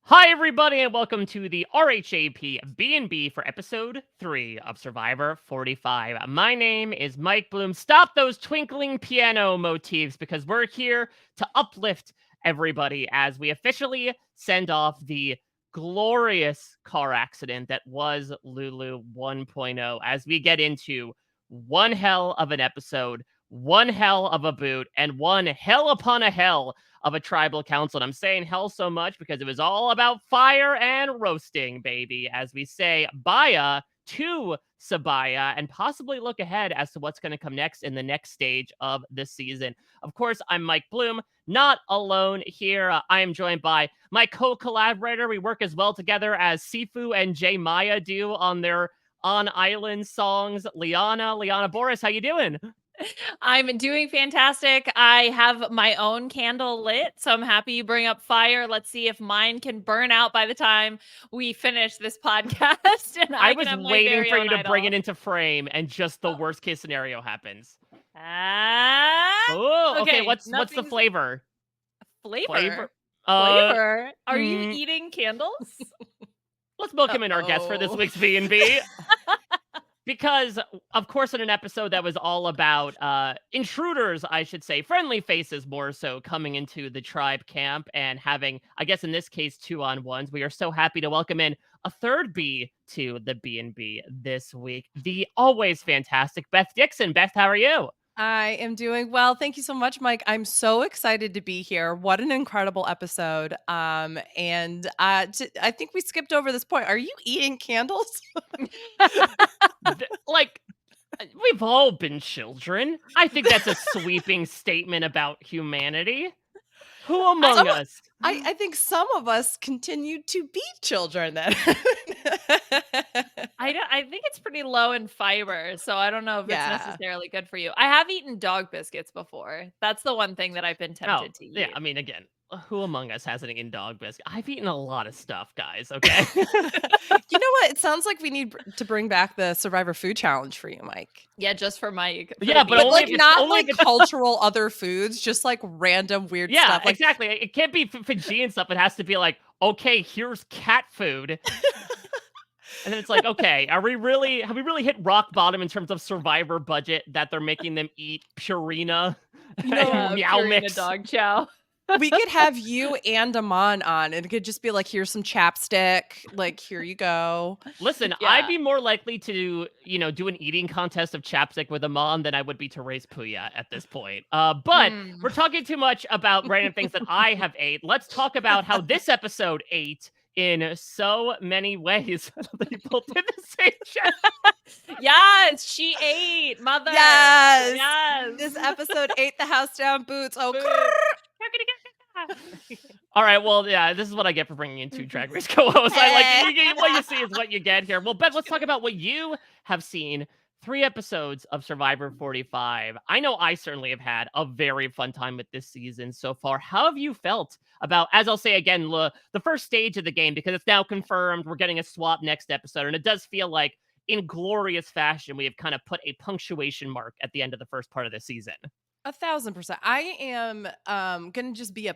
Hi, everybody, and welcome to the RHAP B&B for episode 3 of Survivor 45. My name is Mike Bloom. Stop those twinkling piano motifs because we're here to uplift everybody as we officially send off the glorious car accident that was Lulu 1.0 as we get into one hell of an episode, one hell of a boot, and one hell upon a hell of a tribal council. And I'm saying hell so much because it was all about fire and roasting, baby, as we say baya to Sabaya and possibly look ahead as to what's going to come next in the next stage of this season. Of course, I'm Mike Bloom, not alone here. I am joined by my co-collaborator. We work as well together as Sifu and J Maya do on their on-island songs, Liana. Liana Boraas, how you doing? I'm doing fantastic. I have my own candle lit, so I'm happy you bring up fire. Let's see if mine can burn out by the time we finish this podcast and I I can was have my waiting very for you own to bring it idol. into frame, and just the worst case scenario happens. Ah, Oh, okay. okay, What's the nothing's flavor? flavor. Flavor. Uh, Flavor? Are you mm, eating candles? let's welcome in our guest for this Uh-oh. week's B&B. Because, of course, in an episode that was all about intruders, I should say, friendly faces more so, coming into the tribe camp and having, I guess in this case, 2-on-1s, we are so happy to welcome in a third B to the B&B this week. The always fantastic Beth Dixon. Beth, how are you? I am doing well. Thank you so much, Mike. I'm so excited to be here. What an incredible episode. I think we skipped over this point. Are you eating candles? Like, we've all been children. I think that's a sweeping statement about humanity. Who Some among us? I think some of us continue to be children then. I think it's pretty low in fiber, so I don't know if it's Yeah. necessarily good for you. I have eaten dog biscuits before. That's the one thing that I've been Oh, tempted to yeah, eat. I mean, again, who among us hasn't eaten dog biscuit? I've eaten a lot of stuff, guys, okay? You know what? It sounds like we need to bring back the Survivor Food Challenge for you, Mike. Yeah, just for the Yeah, but But B&B. only like if it's not only if like it's cultural other foods, just like random weird yeah, stuff. Like exactly, it can't be Fijian stuff, it has to be like, "Okay, here's cat food," and then it's like, "Okay, have we really hit rock bottom in terms of Survivor budget that they're making them eat Purina you and know, Yeah, Meow Purina Mix?" dog chow. we could have you and Amon on, and it could just be like, "Here's some chapstick. Like, here you go." Listen, I'd Yeah. be more likely to, do an eating contest of chapstick with a mom than I would be to raise Puya at this point. But Mm. we're talking too much about random things that I have ate. Let's talk about how this episode ate in so many ways. People did the same chat. Yes, she ate, mother. Yes, Yes. this episode ate the house down boots. Oh, Boots. All right, well, yeah, this is what I get for bringing in two Drag Race co-hosts. I like what you see is what you get here. Well, Beth, let's talk about what you have seen. 3 episodes of Survivor 45. I know I certainly have had a very fun time with this season so far. How have you felt about, as I'll say again, the first stage of the game, because it's now confirmed we're getting a swap next episode, and it does feel like in glorious fashion we have kind of put a punctuation mark at the end of the first part of the season. 1,000%. I am gonna just be a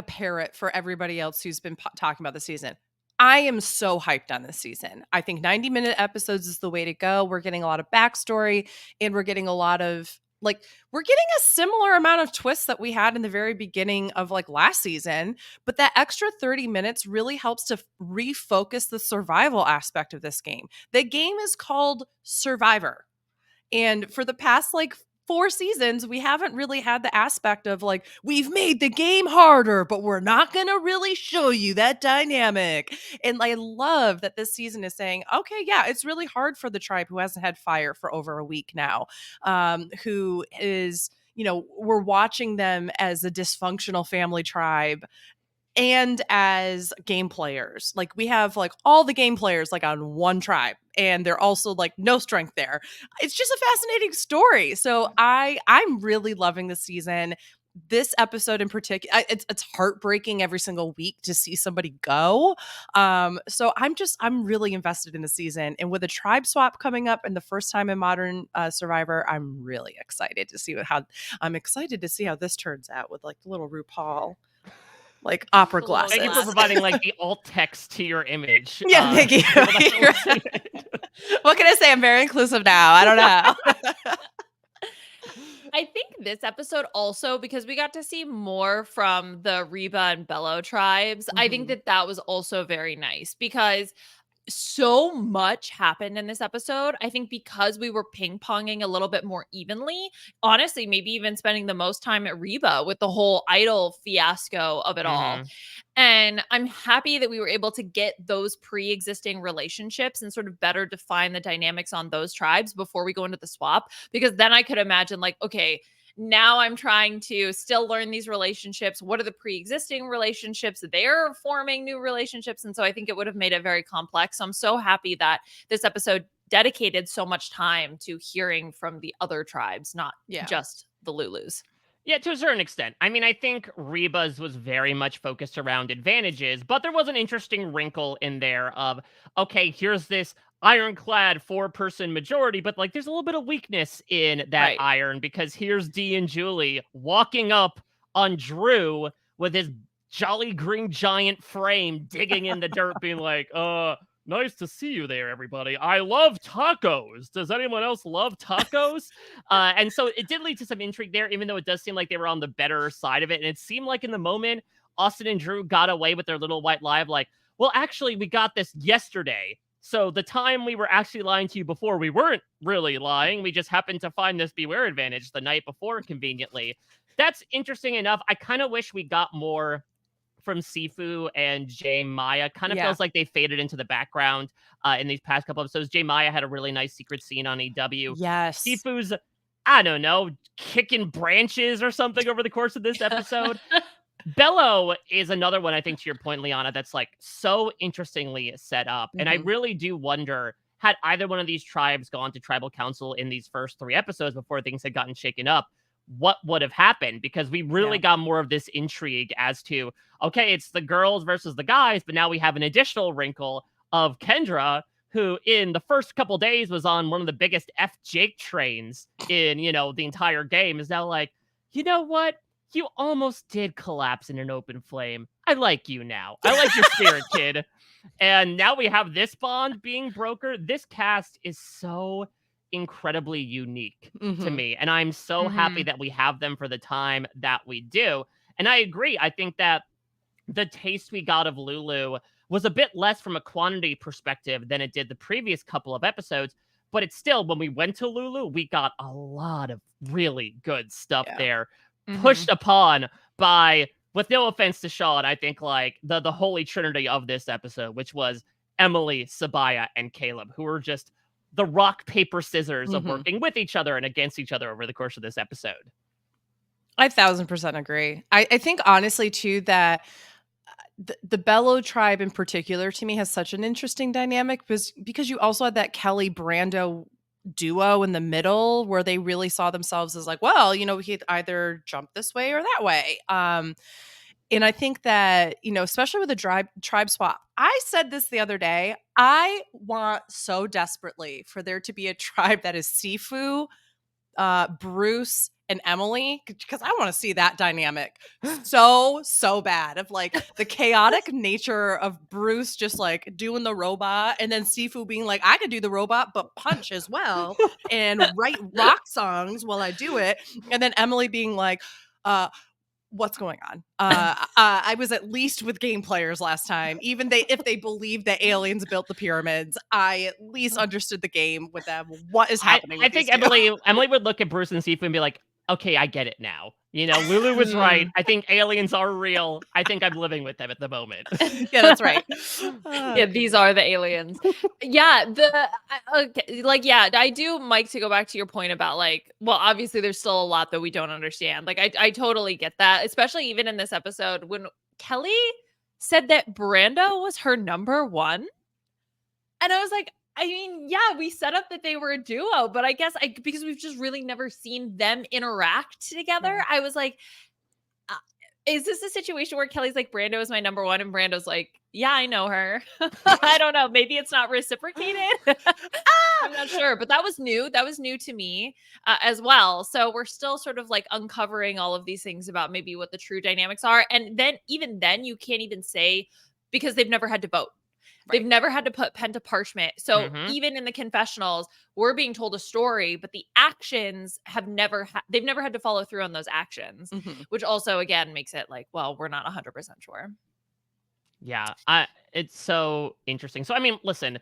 parrot for everybody else who's been talking about the season. I am so hyped on this season. I think 90-minute episodes is the way to go. We're getting a lot of backstory, and we're getting a lot of we're getting a similar amount of twists that we had in the very beginning of like last season, but that extra 30 minutes really helps to refocus the survival aspect of this game. The game is called Survivor. And for the past like 4 seasons, we haven't really had the aspect of like, we've made the game harder, but we're not going to really show you that dynamic. And I love that this season is saying, okay, yeah, it's really hard for the tribe who hasn't had fire for over a week now, who is, we're watching them as a dysfunctional family tribe and as game players. Like we have like all the game players like on one tribe, and they're also like no strength there. It's just a fascinating story. So I'm really loving the season. This episode in particular, it's heartbreaking every single week to see somebody go. So I'm really invested in the season, and with a tribe swap coming up and the first time in modern Survivor, I'm really excited to see how this turns out with like the little RuPaul. like opera The little glasses. Thank you for providing like the alt text to your image. Yeah, thank you. for people that don't see it. What can I say? I'm very inclusive now. I don't know. I think this episode also, because we got to see more from the Reba and Bello tribes, I think Mhm. that was also very nice because so much happened in this episode. I think because we were ping-ponging a little bit more evenly, honestly, maybe even spending the most time at Reba with the whole idol fiasco of it all. Mhm. And I'm happy that we were able to get those pre-existing relationships and sort of better define the dynamics on those tribes before we go into the swap. Because then I could imagine, like, okay, now I'm trying to still learn these relationships. What are the pre-existing relationships? They're forming new relationships. And so I think it would have made it very complex. So I'm so happy that this episode dedicated so much time to hearing from the other tribes, not Yeah. just the Lulus. Yeah, to a certain extent. I mean, I think Reba's was very much focused around advantages, but there was an interesting wrinkle in there of, okay, here's this ironclad 4-person majority, but like there's a little bit of weakness in that Right. iron because here's Dee and Julie walking up on Drew with his jolly green giant frame digging in the dirt, being like, nice to see you there, everybody. I love tacos. Does anyone else love tacos? And so it did lead to some intrigue there, even though it does seem like they were on the better side of it. And it seemed like in the moment, Austin and Drew got away with their little white lie of like, well, actually, we got this yesterday. So the time we were actually lying to you before, we weren't really lying. We just happened to find this beware advantage the night before conveniently. That's interesting enough. I kind of wish we got more from Sifu and J Maya. Kind of Yeah. feels like they faded into the background in these past couple episodes. J Maya had a really nice secret scene on EW. Yes. Sifu's, I don't know, kicking branches or something over the course of this episode. Bello is another one, I think, to your point, Liana, that's like so interestingly set up. And I Mhm. really do wonder, had either one of these tribes gone to tribal council in these first 3 episodes before things had gotten shaken up, what would have happened? Because we really got more of this intrigue as to, okay, it's the girls versus the guys, but now we have an additional wrinkle of Kendra, who in the first couple days was on one of the biggest F Jake trains in, the entire game, is now like, you know what? You almost did collapse in an open flame. I like you now. I like your spirit, kid. And now we have this bond being brokered. This cast is so incredibly unique to Mhm. me. And I'm so happy that we have them for the time that we do. And I agree. I think that the taste we got of Lulu was a bit less from a quantity perspective than it did the previous couple of episodes. But it's still, when we went to Lulu, we got a lot of really good stuff Yeah. there, pushed upon by, with no offense to Sean, I think like the holy trinity of this episode, which was Emily, Saaya, and Caleb, who were just the rock, paper, scissors of Mhm. working with each other and against each other over the course of this episode. I 1000% agree. I think honestly too that the Bello tribe in particular to me has such an interesting dynamic because you also had that Kelly Brando duo in the middle where they really saw themselves as like, well, we could either jump this way or that way. And I think that, especially with the tribe swap, I said this the other day. I want so desperately for there to be a tribe that is Sifu, Bruce, and Emily, because I want to see that dynamic so bad of like the chaotic nature of Bruce just like doing the robot and then Sifu being like, I could do the robot but punch as well and write rock songs while I do it, and then Emily being like, what's going on? I was at least with game players last time. Even if they believed that aliens built the pyramids, I at least understood the game with them. What is happening? I think Emily would look at Bruce and Sifu and be like, okay, I get it now. Lulu was right. I think aliens are real. I think I'm living with them at the moment. Yeah, that's right. Yeah, these are the aliens. Yeah, okay, like, yeah, I do, Mike, to go back to your point about like, well, obviously there's still a lot that we don't understand. Like, I totally get that, especially even in this episode when Kelly said that Brando was her number one. And I was like, I mean, yeah, we set up that they were a duo, but I guess because we've just really never seen them interact together, I was like, is this a situation where Kelly's like, Brando is my number one, and Brando's like, Yeah, I know her. I don't know. Maybe it's not reciprocated. I'm not sure, but that was new. That was new to me as well. So we're still sort of like uncovering all of these things about maybe what the true dynamics are. And then, even then, you can't even say because they've never had to vote. They've Right. never had to put pen to parchment. So Mhm. even in the confessionals, we're being told a story, but the actions have they've never had to follow through on those actions, Mhm. which also again makes it like, well, we're not 100% sure. Yeah, it's so interesting. So I mean, listen,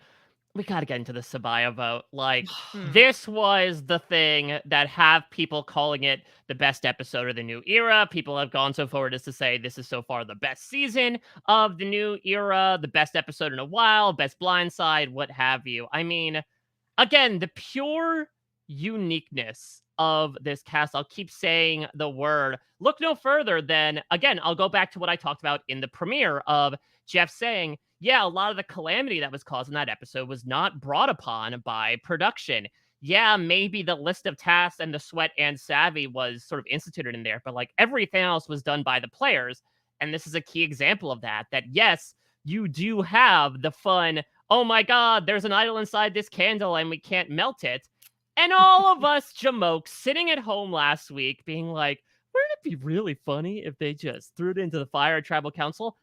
we gotta get into the Saaya vote. Like, Hmm. this was the thing that have people calling it the best episode of the new era. People have gone so far as to say this is so far the best season of the new era, the best episode in a while, best blindside, what have you. I mean, again, the pure uniqueness of this cast, I'll keep saying the word. Look no further than, again, I'll go back to what I talked about in the premiere of Jeff saying, yeah, a lot of the calamity that was caused in that episode was not brought upon by production. Yeah, maybe the list of tasks and the sweat and savvy was sort of instituted in there, but like everything else was done by the players. And this is a key example of that, that yes, you do have the fun, oh my god, there's an idol inside this candle and we can't melt it. And all of us jamokes sitting at home last week being like, wouldn't it be really funny if they just threw it into the fire at tribal council?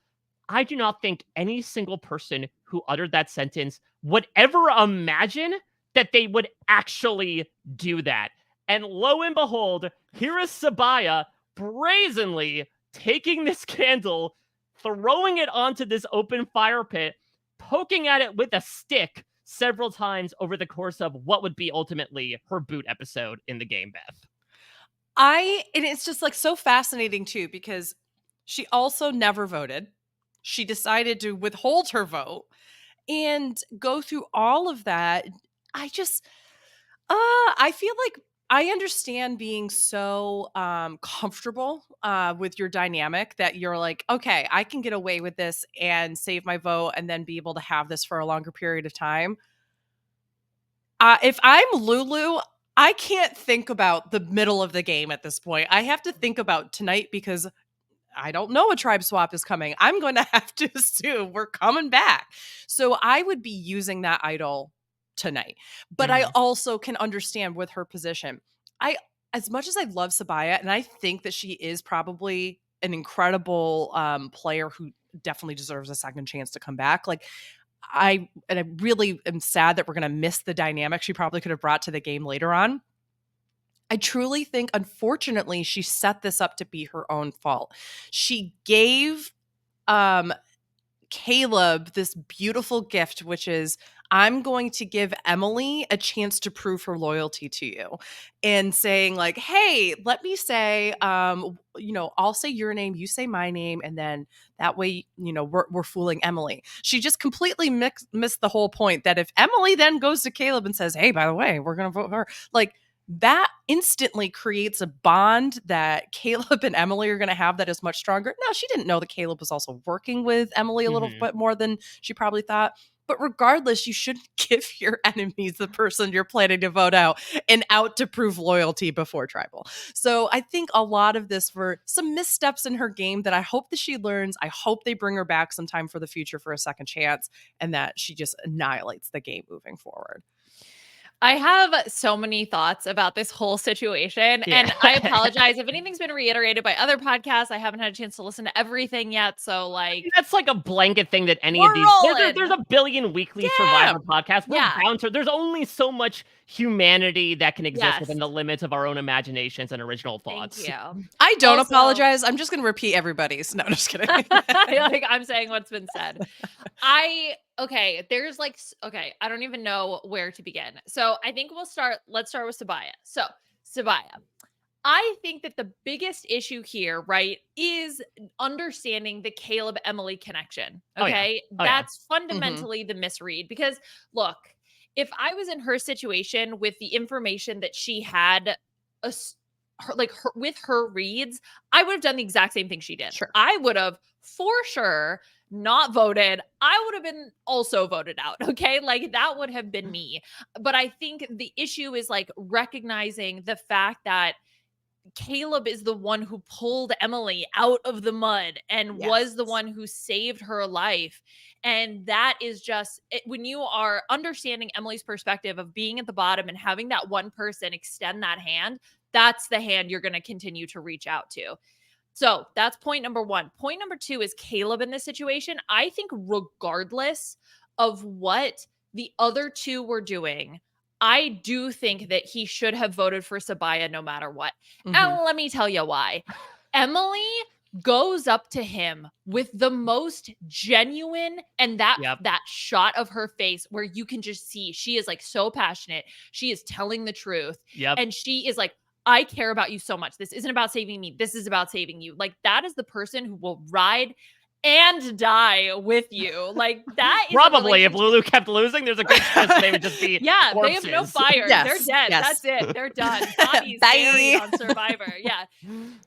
I do not think any single person who uttered that sentence would ever imagine that they would actually do that. And lo and behold, here is Saaya brazenly taking this candle, throwing it onto this open fire pit, poking at it with a stick several times over the course of what would be ultimately her boot episode in the game, Beth. And it's just like so fascinating too, because she also never voted. She decided to withhold her vote and go through all of that. I just, I feel like I understand being so comfortable with your dynamic that you're like, okay, I can get away with this and save my vote and then be able to have this for a longer period of time. If I'm Lulu, I can't think about the middle of the game at this point. I have to think about tonight because I don't know a tribe swap is coming. I'm going to have to assume we're coming back. So I would be using that idol tonight. But I Mhm. also can understand with her position. I as much as I love Saaya and I think that she is probably an incredible player who definitely deserves a second chance to come back. Like I really am sad that we're going to miss the dynamic she probably could have brought to the game later on. I truly think, unfortunately, she set this up to be her own fault. She gave um, Caleb this beautiful gift, which is I'm going to give Emily a chance to prove her loyalty to you and saying like, hey, let me say, I'll say your name, you say my name. And then that way, we're fooling Emily. She just completely missed the whole point that if Emily then goes to Caleb and says, hey, by the way, we're going to vote for her, like that instantly creates a bond that Caleb and Emily are going to have that is much stronger. Now, she didn't know that Caleb was also working with Emily a little Mhm. bit more than she probably thought. But regardless, you shouldn't give your enemies the person you're planning to vote out and out to prove loyalty before tribal. So I think a lot of this were some missteps in her game that I hope that she learns. I hope they bring her back sometime for the future for a second chance and that she just annihilates the game moving forward. I have so many thoughts about this whole situation, Yeah. and I apologize if anything's been reiterated by other podcasts. I haven't had a chance to listen to everything yet, so like That's like a blanket thing that any of we're these there's rolling. a billion weekly Yeah. Survivor podcasts. We're Yeah. bound to there's only so much humanity that can exist Yes. within the limits of our own imaginations and original Thank thoughts. you. I don't Also, apologize. I'm just going to repeat everybody's. No, I'm just kidding. like I'm saying what's been said. There's like I don't even know where to begin. So I think let's start with Saaya. So Saaya, I think that the biggest issue here, right, is understanding the Caleb Emily connection. Oh yeah. Okay. Oh yeah. That's Mhm. fundamentally the misread because look, if I was in her situation with the information that she had, as- with her reads, I would have done the exact same thing she did. Sure. I would have for sure not voted. I would have been also voted out. Okay. Like that would have been me. But I think the issue is like recognizing the fact that Caleb is the one who pulled Emily out of the mud and was the one who saved her life. And that is just when you are understanding Emily's perspective of being at the bottom and having that one person extend that hand, that's the hand you're going to continue to reach out to. So that's point number one. Point number two is Caleb in this situation. I think regardless of what the other two were doing, I do think that he should have voted for Saaya no matter what. And let me tell you why. Emily goes up to him with the most genuine, and that shot of her face where you can just see she is like so passionate. She is telling the truth. And she is like, I care about you so much. This isn't about saving me. This is about saving you. Like, that is the person who will ride and die with you. Like, that is probably if Lulu kept losing, there's a good chance they would just be corpses. They have no fire. They're dead. That's it. They're done. Bodies buried on Survivor.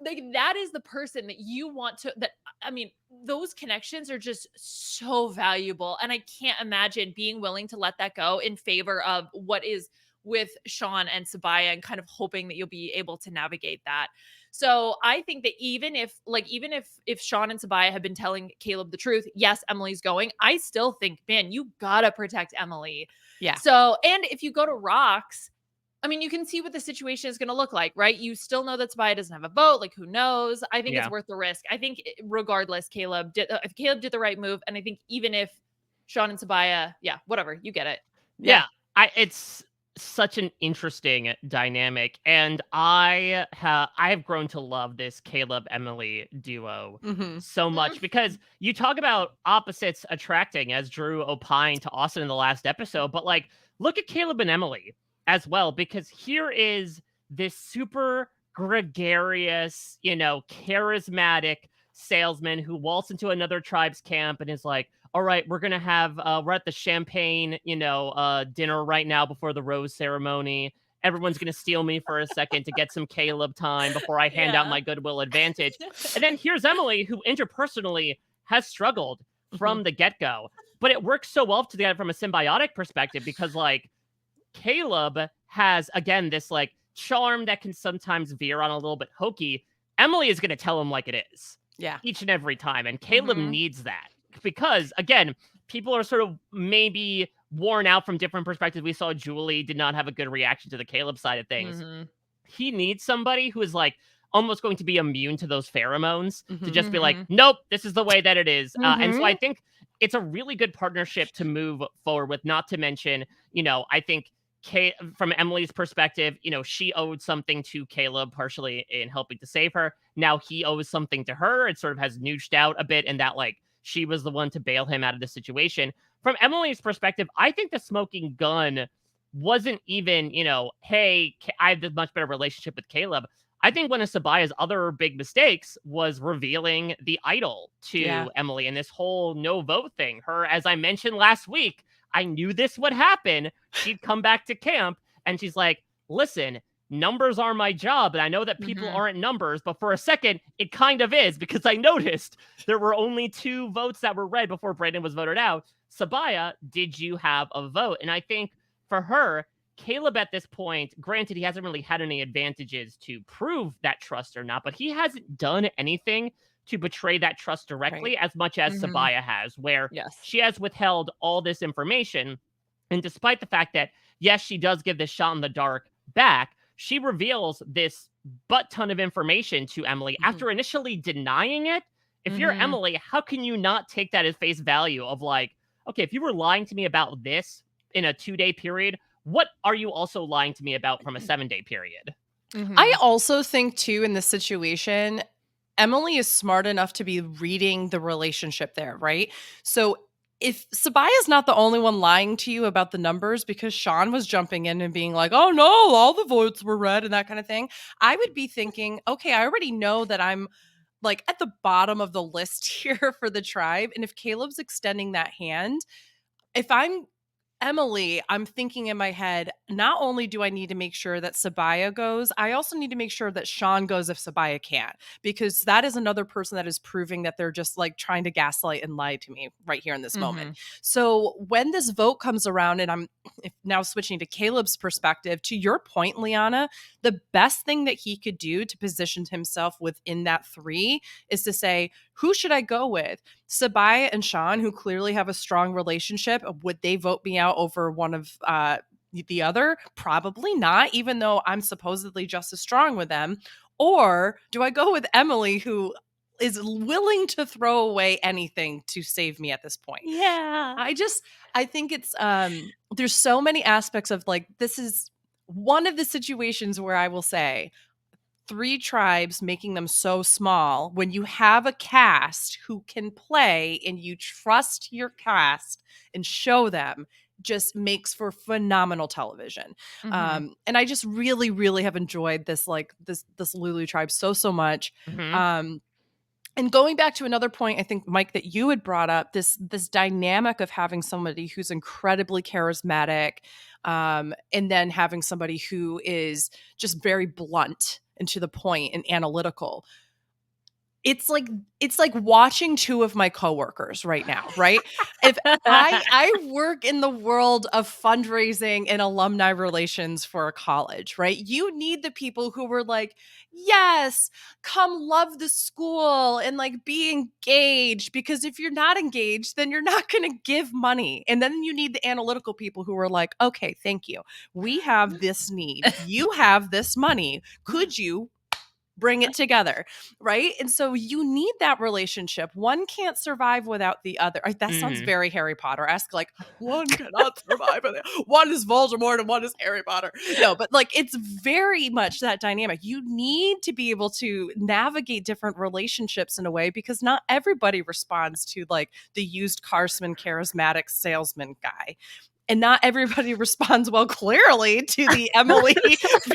Like, that is the person that you want to, that, I mean, those connections are just so valuable. And I can't imagine being willing to let that go in favor of what is with Sean and Saaya and kind of hoping that you'll be able to navigate that. So I think that even if Sean and Saaya have been telling Caleb the truth, yes, Emily's going, I still think, man, you gotta protect Emily. So, and if you go to Rocks, I mean, you can see what the situation is going to look like, right? You still know that Saaya doesn't have a vote. Like, who knows? I think it's worth the risk. I think regardless, Caleb did the right move. And I think even if Sean and Saaya, whatever, you get it. It's such an interesting dynamic, and I have grown to love this Caleb Emily duo so much, because you talk about opposites attracting, as Drew opined to Austin in the last episode, but like, look at Caleb and Emily as well, because here is this super gregarious, charismatic salesman who waltzed into another tribe's camp and is like, all right, we're gonna have we're at the champagne, dinner right now before the rose ceremony. Everyone's gonna steal me for a second to get some Caleb time before I hand out my goodwill advantage. And then here's Emily, who interpersonally has struggled from the get-go. But it works so well together from a symbiotic perspective, because like Caleb has, again, this like charm that can sometimes veer on a little bit hokey. Emily is gonna tell him like it is. Each and every time. And Caleb needs that. Because, again, people are sort of maybe worn out from different perspectives. We saw Julie did not have a good reaction to the Caleb side of things. He needs somebody who is like almost going to be immune to those pheromones to just be like, nope, this is the way that it is. And so I think it's a really good partnership to move forward with, not to mention, I think from Emily's perspective, she owed something to Caleb partially in helping to save her. Now he owes something to her. It sort of has nooched out a bit in that, like, she was the one to bail him out of the situation. From Emily's perspective, I think the smoking gun wasn't even, hey, I have a much better relationship with Caleb. I think one of Sabaya's other big mistakes was revealing the idol to Emily and this whole no vote thing. Her, as I mentioned last week, I knew this would happen. She'd come back to camp and she's like, listen, numbers are my job, and I know that people aren't numbers, but for a second, it kind of is, because I noticed there were only 2 votes that were read before Brandon was voted out. Saaya, did you have a vote? And I think for her, Caleb at this point, granted, he hasn't really had any advantages to prove that trust or not, but he hasn't done anything to betray that trust directly as much as Saaya has, where she has withheld all this information. And despite the fact that, yes, she does give this shot in the dark back, she reveals this butt ton of information to Emily after initially denying it. If you're Emily, how can you not take that as face value of like, okay, if you were lying to me about this in a 2-day period, what are you also lying to me about from a 7-day period? I also think too, in this situation, Emily is smart enough to be reading the relationship there, right? So if Sabaya's not the only one lying to you about the numbers, because Sean was jumping in and being like, oh no, all the votes were read and that kind of thing, I would be thinking, okay, I already know that I'm like at the bottom of the list here for the tribe. And if Caleb's extending that hand, if I'm Emily, I'm thinking in my head, not only do I need to make sure that Saaya goes, I also need to make sure that Sean goes if Saaya can't, because that is another person that is proving that they're just like trying to gaslight and lie to me right here in this moment. So when this vote comes around, and I'm now switching to Caleb's perspective, to your point, Liana, the best thing that he could do to position himself within that 3 is to say, who should I go with? Saaya and Sean, who clearly have a strong relationship, would they vote me out over one of the other? Probably not, even though I'm supposedly just as strong with them. Or do I go with Emily, who is willing to throw away anything to save me at this point? Yeah. I think it's there's so many aspects of like, this is one of the situations where I will say 3 tribes making them so small, when you have a cast who can play and you trust your cast and show them, just makes for phenomenal television. And I just really, really have enjoyed this, like this Lulu tribe so much. And going back to another point, I think, Mike, that you had brought up, this dynamic of having somebody who's incredibly charismatic, and then having somebody who is just very blunt and to the point and analytical. It's like watching 2 of my coworkers right now, right? If I work in the world of fundraising and alumni relations for a college, right? You need the people who were like, yes, come love the school and like be engaged, because if you're not engaged, then you're not going to give money. And then you need the analytical people who are like, okay, thank you. We have this need. You have this money. Could you bring it together, right? And so you need that relationship. One can't survive without the other. That sounds very Harry Potter-esque, like one cannot survive without one is Voldemort and one is Harry Potter. No, but like it's very much that dynamic. You need to be able to navigate different relationships in a way, because not everybody responds to like the used carsman charismatic salesman guy. And not everybody responds well, clearly, to the Emily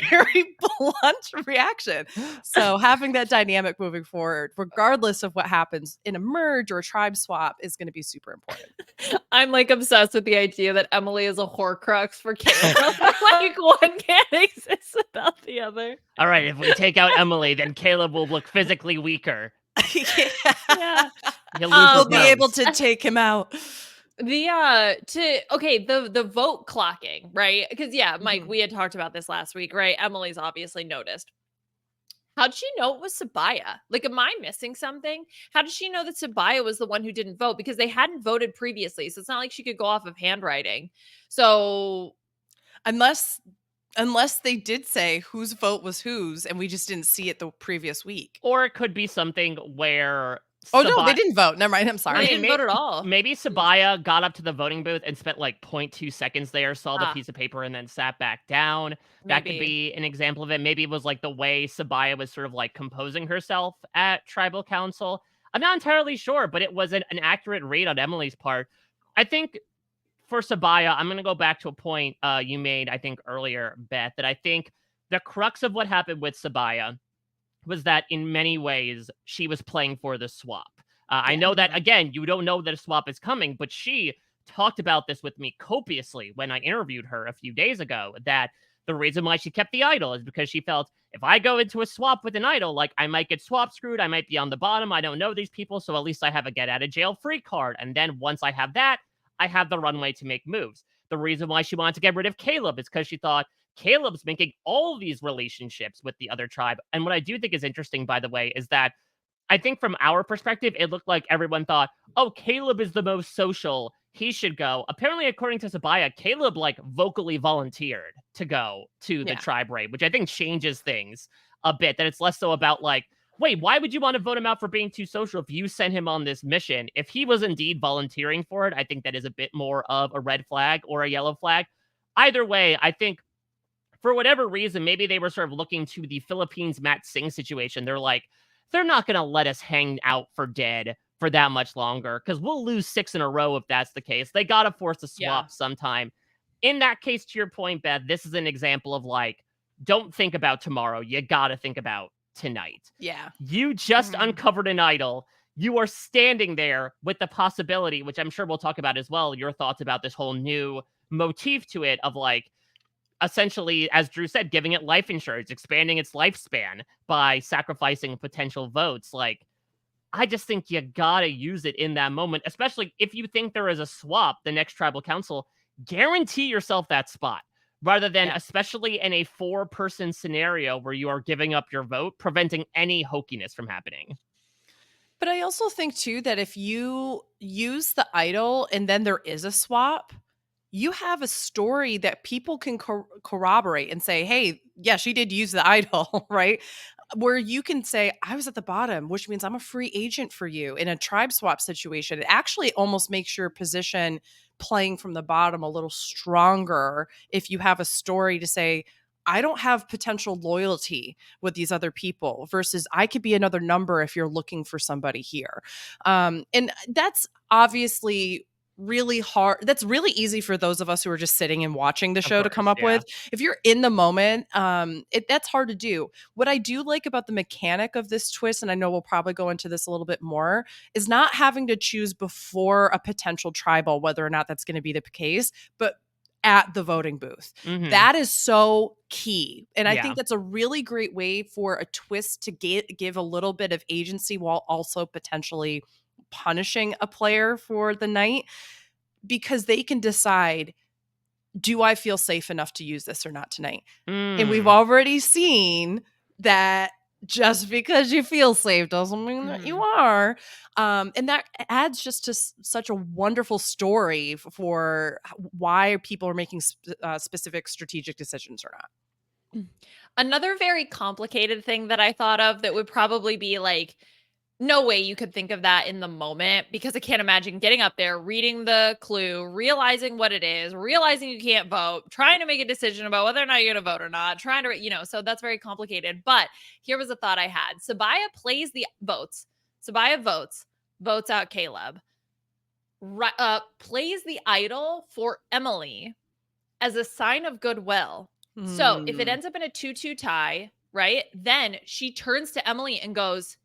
very blunt reaction. So having that dynamic moving forward, regardless of what happens in a merge or a tribe swap, is going to be super important. I'm like obsessed with the idea that Emily is a Horcrux for Caleb. Like one can't exist without the other. All right, if we take out Emily, then Caleb will look physically weaker. Yeah. He'll lose his We'll be nose. able to take him out. The vote clocking, right? Because Mike, we had talked about this last week, right? Emily's obviously noticed. How did she know it was Saaya? Like, am I missing something? How did she know that Saaya was the one who didn't vote? Because they hadn't voted previously, so it's not like she could go off of handwriting. So unless they did say whose vote was whose and we just didn't see it the previous week. Or it could be something where no, they didn't vote. Never mind. I'm sorry. They didn't vote at all. Maybe Saaya got up to the voting booth and spent like 0.2 seconds there, saw the piece of paper, and then sat back down. That could be an example of it. Maybe it was like the way Saaya was sort of like composing herself at tribal council. I'm not entirely sure, but it was an accurate read on Emily's part. I think for Saaya, I'm going to go back to a point you made, I think, earlier, Beth, that I think the crux of what happened with Saaya was that in many ways she was playing for the swap. I know that, again, you don't know that a swap is coming, but she talked about this with me copiously when I interviewed her a few days ago, that the reason why she kept the idol is because she felt, if I go into a swap with an idol, like I might get swap screwed, I might be on the bottom, I don't know these people, so at least I have a get out of jail free card. And then once I have that, I have the runway to make moves. The reason why she wanted to get rid of Caleb is because she thought, Caleb's making all these relationships with the other tribe. And what I do think is interesting, by the way, is that I think from our perspective, it looked like everyone thought, oh, Caleb is the most social, he should go. Apparently, according to Saaya, Caleb like vocally volunteered to go to the tribe raid, which I think changes things a bit, that it's less so about like, wait, why would you want to vote him out for being too social if you sent him on this mission? If he was indeed volunteering for it, I think that is a bit more of a red flag or a yellow flag. Either way, I think for whatever reason, maybe they were sort of looking to the Philippines Matt Singh situation. They're like, they're not going to let us hang out for dead for that much longer, because we'll lose 6 in a row if that's the case. They got to force a swap sometime. In that case, to your point, Beth, this is an example of like, don't think about tomorrow. You got to think about tonight. Yeah. You just uncovered an idol. You are standing there with the possibility, which I'm sure we'll talk about as well, your thoughts about this whole new motif to it of like, essentially, as Drew said, giving it life insurance, expanding its lifespan by sacrificing potential votes. Like, I just think you gotta use it in that moment, especially if you think there is a swap, the next tribal council, guarantee yourself that spot. Rather than, Yeah. especially in a 4-person scenario where you are giving up your vote, preventing any hokiness from happening. But I also think too that if you use the idol and then there is a swap, you have a story that people can corroborate and say, hey, yeah, she did use the idol, right? Where you can say, I was at the bottom, which means I'm a free agent for you in a tribe swap situation. It actually almost makes your position playing from the bottom a little stronger if you have a story to say, I don't have potential loyalty with these other people versus I could be another number if you're looking for somebody here. And that's obviously really hard. That's really easy for those of us who are just sitting and watching the Of show to come course, up yeah. with. If you're in the moment, that's hard to do. What I do like about the mechanic of this twist, and I know we'll probably go into this a little bit more, is not having to choose before a potential tribal whether or not that's going to be the case, but at the voting booth. Mhm. That is so key. And I Yeah. think that's a really great way for a twist to give a little bit of agency while also potentially punishing a player for the night, because they can decide, do I feel safe enough to use this or not tonight? And we've Mm. already seen that just because you feel safe doesn't mean that you are. And that adds just to such a wonderful story for why people are making specific strategic decisions or not. Another very complicated thing that I thought of that would probably be like, no way you could think of that in the moment, because I can't imagine getting up there, reading the clue, realizing what it is, realizing you can't vote, trying to make a decision about whether or not you're going to vote or not, trying to, so that's very complicated. But here was a thought I had. Saaya plays the votes. Saaya votes out Caleb, plays the idol for Emily as a sign of goodwill. So if it ends up in a 2-2 tie, right, then she turns to Emily and goes,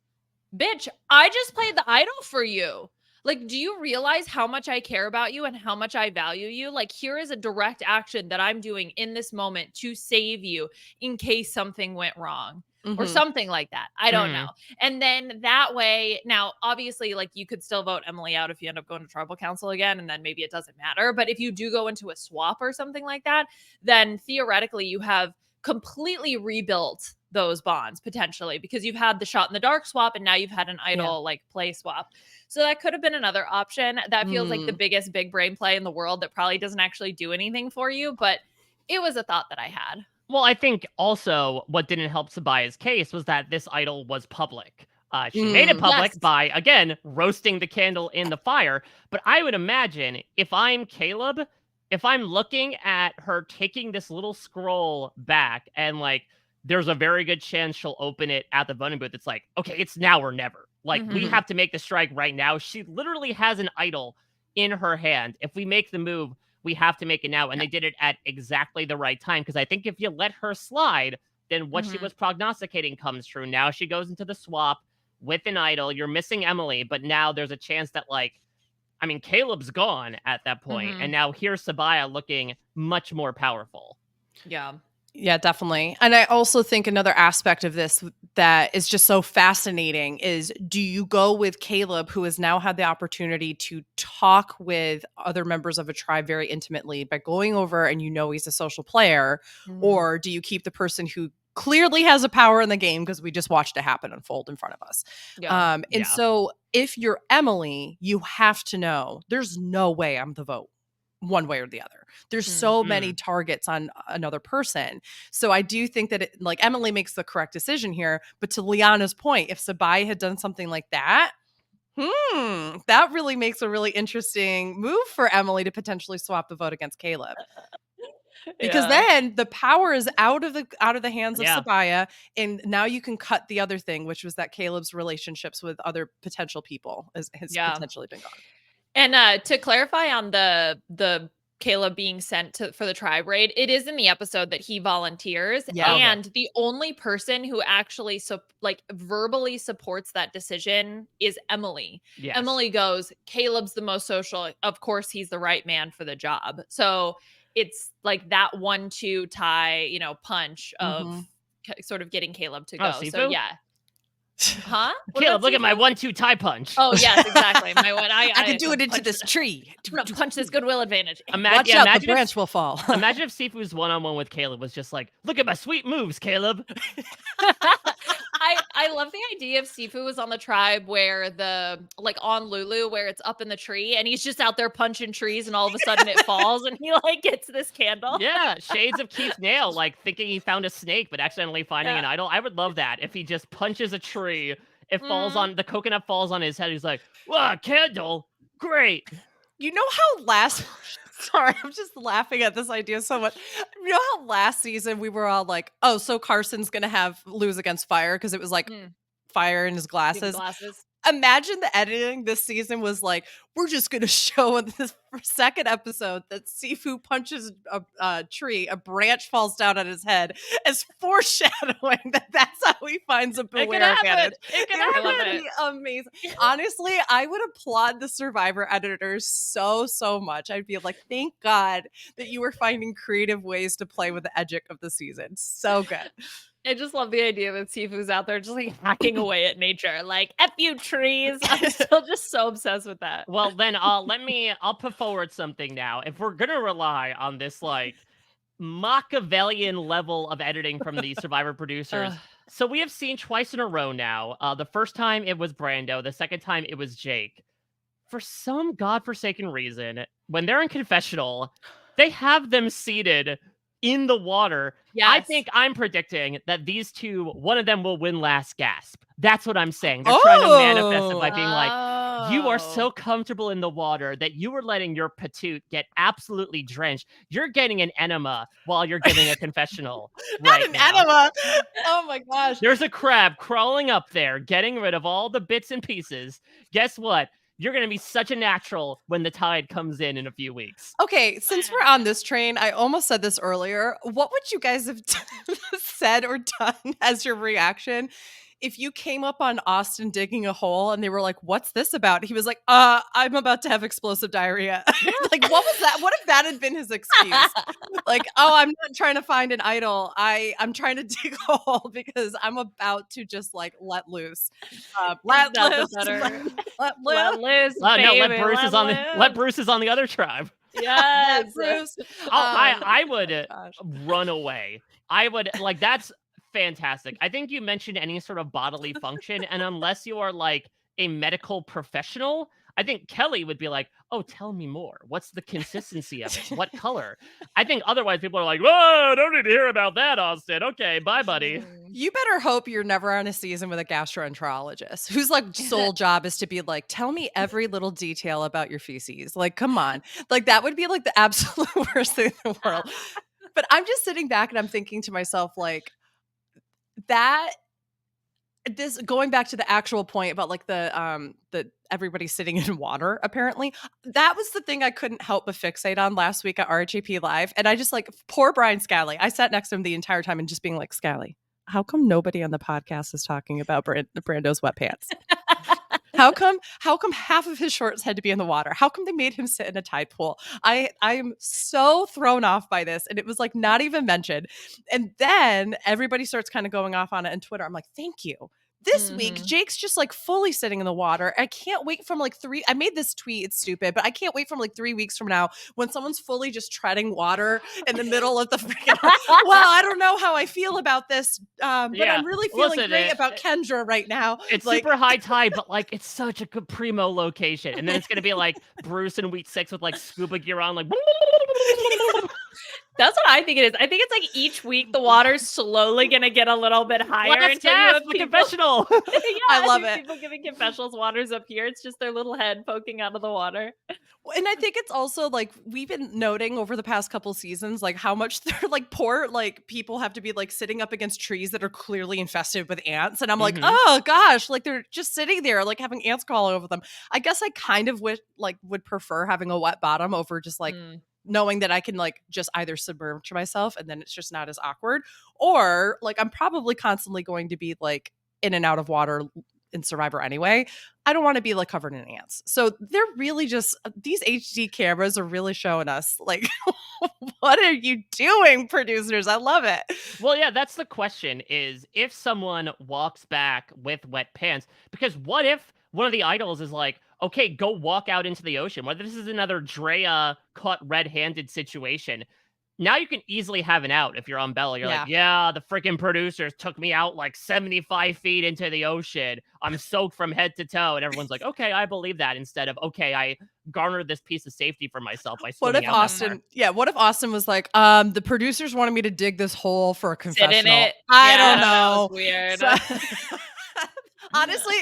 bitch, I just played the idol for you. Like, do you realize how much I care about you and how much I value you? Like, here is a direct action that I'm doing in this moment to save you in case something went wrong or something like that. I don't know. And then that way, now, obviously, like, you could still vote Emily out if you end up going to tribal council again, and then maybe it doesn't matter. But if you do go into a swap or something like that, then theoretically you have completely rebuilt those bonds potentially, because you've had the shot in the dark swap and now you've had an idol like play swap. So that could have been another option. That feels like the biggest big brain play in the world that probably doesn't actually do anything for you, but it was a thought that I had. Well, I think also what didn't help Sabaya's case was that this idol was public. She made it public by, again, roasting the candle in the fire. But I would imagine if I'm Caleb, if I'm looking at her taking this little scroll back and like, there's a very good chance she'll open it at the voting booth. It's like, okay, it's now or never. Like, we have to make the strike right now. She literally has an idol in her hand. If we make the move, we have to make it now. And they did it at exactly the right time. Because I think if you let her slide, then what she was prognosticating comes true. Now she goes into the swap with an idol. You're missing Emily, but now there's a chance that, like, I mean, Caleb's gone at that point, and now here's Saaya looking much more powerful. Yeah. Yeah, definitely. And I also think another aspect of this that is just so fascinating is, do you go with Caleb, who has now had the opportunity to talk with other members of a tribe very intimately by going over and he's a social player, or do you keep the person who clearly has a power in the game because we just watched it happen unfold in front of us? So if you're Emily, you have to know there's no way I'm the vote one way or the other. There's so many targets on another person. So I do think that Emily makes the correct decision here. But to Liana's point, if Saaya had done something like that, that really makes a really interesting move for Emily to potentially swap the vote against Caleb. Because then the power is out of the hands of Saaya, and now you can cut the other thing, which was that Caleb's relationships with other potential people has potentially been gone. And to clarify on the Caleb being sent for the tribe raid, it is in the episode that he volunteers, and the only person who actually verbally supports that decision is Emily. Emily goes, Caleb's the most social. Of course, he's the right man for the job. So it's like that 1-2 tie, you know, punch of Mhm. sort of getting Caleb to Oh, go. So Sifu? yeah. Huh? What Caleb, about look at my Sifu? 1-2 tie punch. Oh yes, exactly. My one. I can do I'm it into punch- this tree. I'm gonna punch this goodwill advantage. Watch out, the branch will fall. Imagine if Sifu's one-on-one with Caleb was just like, look at my sweet moves, Caleb. I love the idea of Sifu was on the tribe where the like on Lulu where it's up in the tree and he's just out there punching trees and all of a sudden it falls and he like gets this candle. Yeah, shades of Keith Nail, like thinking he found a snake but accidentally finding Yeah. an idol. I would love that if he just punches a tree, it falls Mhm. on the coconut falls on his head. He's like, "Wow, candle, great." You know how last sorry, I'm just laughing at this idea so much. You know how last season we were all like, oh, so Carson's gonna lose against fire because it was like Mm. fire in his Big glasses. glasses. Imagine the editing this season was like, we're just gonna show in this second episode that Sifu punches a tree, a branch falls down on his head, as foreshadowing that that's how he finds a It could beware happen. cannon. It could I love happen. it. Be amazing. Honestly, I would applaud the Survivor editors so much. I'd be like, thank God that you were finding creative ways to play with the edgic of the season. So good. I just love the idea that Sifu's out there just like hacking away at nature. Like, F you trees. I'm still just so obsessed with that. Well, then I'll put forward something now. If we're gonna rely on this like Machiavellian level of editing from the Survivor producers, so we have seen twice in a row now. The first time it was Brando, the second time it was Jake. For some godforsaken reason, when they're in confessional, they have them seated in the water. I think I'm predicting that these two, one of them will win last gasp. That's what I'm saying. They're trying to manifest it by being like, you are so comfortable in the water that you are letting your patoot get absolutely drenched. You're getting an enema while you're giving a confessional Not right an now. enema. Oh my gosh. There's a crab crawling up there, getting rid of all the bits and pieces. Guess what? You're going to be such a natural when the tide comes in a few weeks. Okay, since we're on this train, I almost said this earlier. What would you guys have said or done as your reaction if you came up on Austin digging a hole and they were like, "What's this about?" He was like, I'm about to have explosive diarrhea." Like, what was that? What if that had been his excuse? Like, "Oh, I'm not trying to find an idol. I'm trying to dig a hole because I'm about to just like let loose." Let Nothing loose. better. Let Let loose. loose, No, let baby, Bruce is on loose. let Bruce is on the other tribe. Yes. Let Bruce. I would gosh. run away. I would like that's fantastic. I think you mentioned any sort of bodily function, and unless you are like a medical professional, I think Kelly would be like, "Oh, tell me more. What's the consistency of it? What color?" I think otherwise people are like, "Whoa, don't need to hear about that, Austin. Okay, bye, buddy." You better hope you're never on a season with a gastroenterologist whose like sole job is to be like, tell me every little detail about your feces. Like, come on. Like that would be like the absolute worst thing in the world. But I'm just sitting back and I'm thinking to myself, like, that this going back to the actual point about like the everybody sitting in water, apparently that was the thing I couldn't help but fixate on last week at RHAP Live. And I just like poor Brian Scally. I sat next to him the entire time and just being like, Scally, how come nobody on the podcast is talking about Brando's wet pants? How come half of his shorts had to be in the water? How come they made him sit in a tide pool? I am so thrown off by this. And it was like not even mentioned. And then everybody starts kind of going off on it on Twitter. I'm like, thank you. This week, Jake's just like fully sitting in the water. I can't wait from like I made this tweet, it's stupid, but I can't wait from like 3 weeks from now when someone's fully just treading water in the middle of the freaking, well, I don't know how I feel about this, but Yeah, I'm really feeling listen, great about Kendra right now. It's like, super high tide, but like it's such a good primo location. And then it's gonna be like Bruce in week 6 with like scuba gear on, like That's what I think it is. I think it's like each week the water's slowly gonna get a little bit higher last until you gasp, have the people, confessional. yeah, I love you have it. people giving confessionals. Water's up here. It's just their little head poking out of the water. And I think it's also like we've been noting over the past couple seasons, like how much they're like poor, like people have to be like sitting up against trees that are clearly infested with ants. And I'm like, oh gosh, like they're just sitting there, like having ants crawl over them. I guess I kind of would prefer having a wet bottom over just like knowing that I can like just either submerge myself and then it's just not as awkward, or like I'm probably constantly going to be like in and out of water in Survivor anyway. I don't want to be like covered in ants. So they're really just, these HD cameras are really showing us like, what are you doing, producers? I love it. Well, yeah, that's the question is if someone walks back with wet pants, because what if one of the idols is like, okay, go walk out into the ocean? What if this is another Drea caught red-handed situation? Now you can easily have an out if you're on Bella. You're like, yeah, the freaking producers took me out like 75 feet into the ocean. I'm soaked from head to toe. And everyone's like, okay, I believe that, instead of, okay, I garnered this piece of safety for myself by What swimming if out that Austin, far. yeah, what if Austin was like, the producers wanted me to dig this hole for a Sit in confessional. it. I Yeah, don't that know. was weird. So- honestly,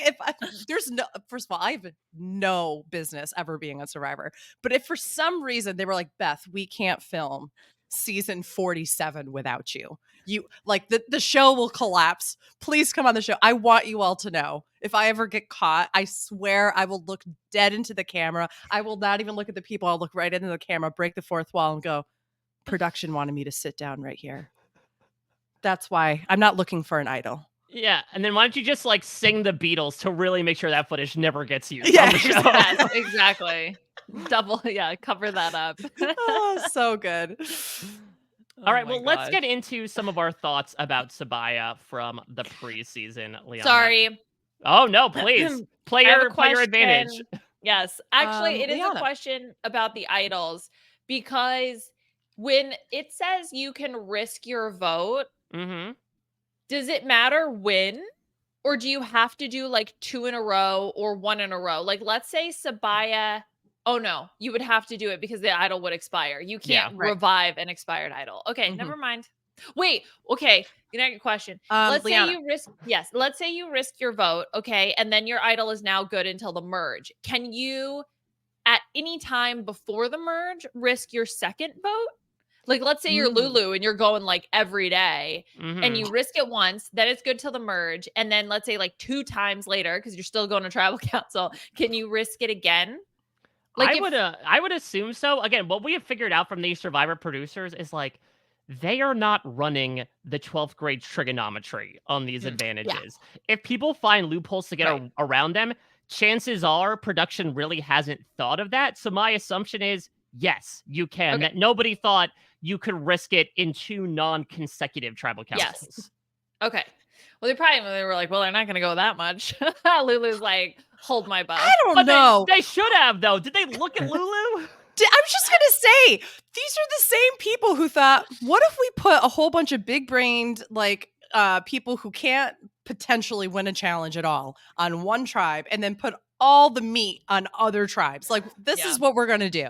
there's no, first of all, I have no business ever being on Survivor. But if for some reason they were like, Beth, we can't film season 47 without you. You like the show will collapse. Please come on the show. I want you all to know. If I ever get caught, I swear I will look dead into the camera. I will not even look at the people. I'll look right into the camera, break the fourth wall, and go, production wanted me to sit down right here. That's why I'm not looking for an idol. Yeah, and then why don't you just like sing the Beatles to really make sure that footage never gets used Yeah, on the show? Yes, exactly. Double, cover that up. Oh, so good. All right, well, let's get into some of our thoughts about Saaya from the preseason, Liana. Sorry. Oh, no, please. Player advantage. Yes. Actually, it is Liana. a question about the idols because when it says you can risk your vote, Mm-hmm. does it matter when? Or do you have to do like 2 in a row or 1 in a row? Like, let's say Saaya. Oh, no, you would have to do it because the idol would expire. You can't right. revive an expired idol. Okay, Mhm. never mind. Wait, okay. The next question. Let's Liana. say you risk, let's say you risk your vote, okay, and then your idol is now good until the merge. Can you, at any time before the merge, risk your second vote? Like, let's say you're Lulu and you're going like every day and you risk it once, then it's good till the merge. And then let's say like 2 times later, because you're still going to tribal council, can you risk it again? Like I would assume so. Again, what we have figured out from these Survivor producers is like they are not running the 12th grade trigonometry on these advantages. If people find loopholes to get around them, chances are production really hasn't thought of that. So my assumption is yes, you can. That nobody thought you could risk it in 2 non-consecutive tribal councils. Yes. Okay. Well, they were like, well, they're not going to go that much. Lulu's like, hold my butt. I don't know. They should have, though. Did they look at Lulu? I was just going to say, these are the same people who thought, what if we put a whole bunch of big-brained, like, people who can't potentially win a challenge at all on one tribe and then put all the meat on other tribes? Like, this is what we're going to do.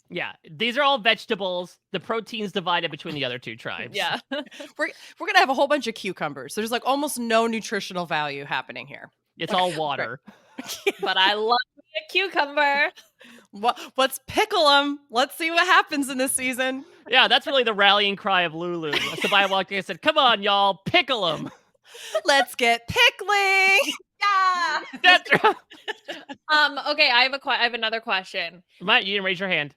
Yeah, these are all vegetables. The protein's divided between the other 2 tribes. Yeah. We're going to have a whole bunch of cucumbers. There's like almost no nutritional value happening here. It's all water. But I love a cucumber. Let's pickle them. Let's see what happens in this season. Yeah, that's really the rallying cry of Lulu. Saaya walked in and said, come on, y'all, pickle them. Let's get pickling. Yeah. That's right. Okay, I have another question. You didn't raise your hand.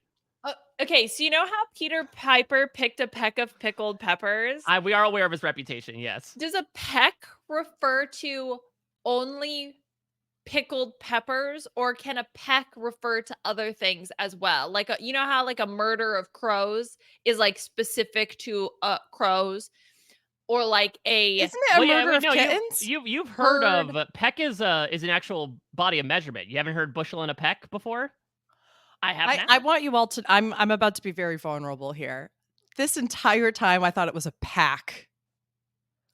Okay, so you know how Peter Piper picked a peck of pickled peppers? We are aware of his reputation, yes. Does a peck refer to only pickled peppers, or can a peck refer to other things as well? Like, you know how like a murder of crows is like specific to crows, or like isn't it a murder of kittens? You've heard of peck is an actual body of measurement. You haven't heard bushel and a peck before? I have. I want you all to. I'm about to be very vulnerable here. This entire time, I thought it was a pack.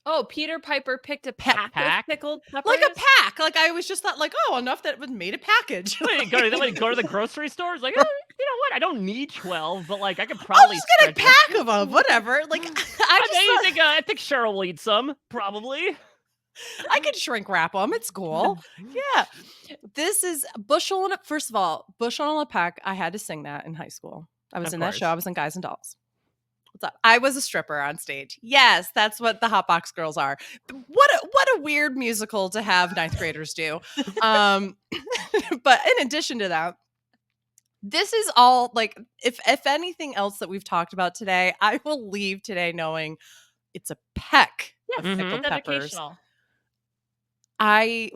Oh, Peter Piper picked a pack of pickled peppers? Like a pack. Like I was just thought like, oh, enough that it made a package. Go to the grocery stores. Like, oh, you know what? I don't need 12, but like I could probably. I'll just get a pack of them. Whatever. Like I think Cheryl will eat some. Probably. I could shrink wrap them. It's cool. Yeah. This is bushel and first of all, bushel and a peck. I had to sing that in high school. I was in that show. I was in Guys and Dolls. What's up? I was a stripper on stage. Yes, that's what the Hot Box Girls are. What a weird musical to have 9th graders do. But in addition to that, this is all like if anything else that we've talked about today, I will leave today knowing it's a peck of pickled peppers. My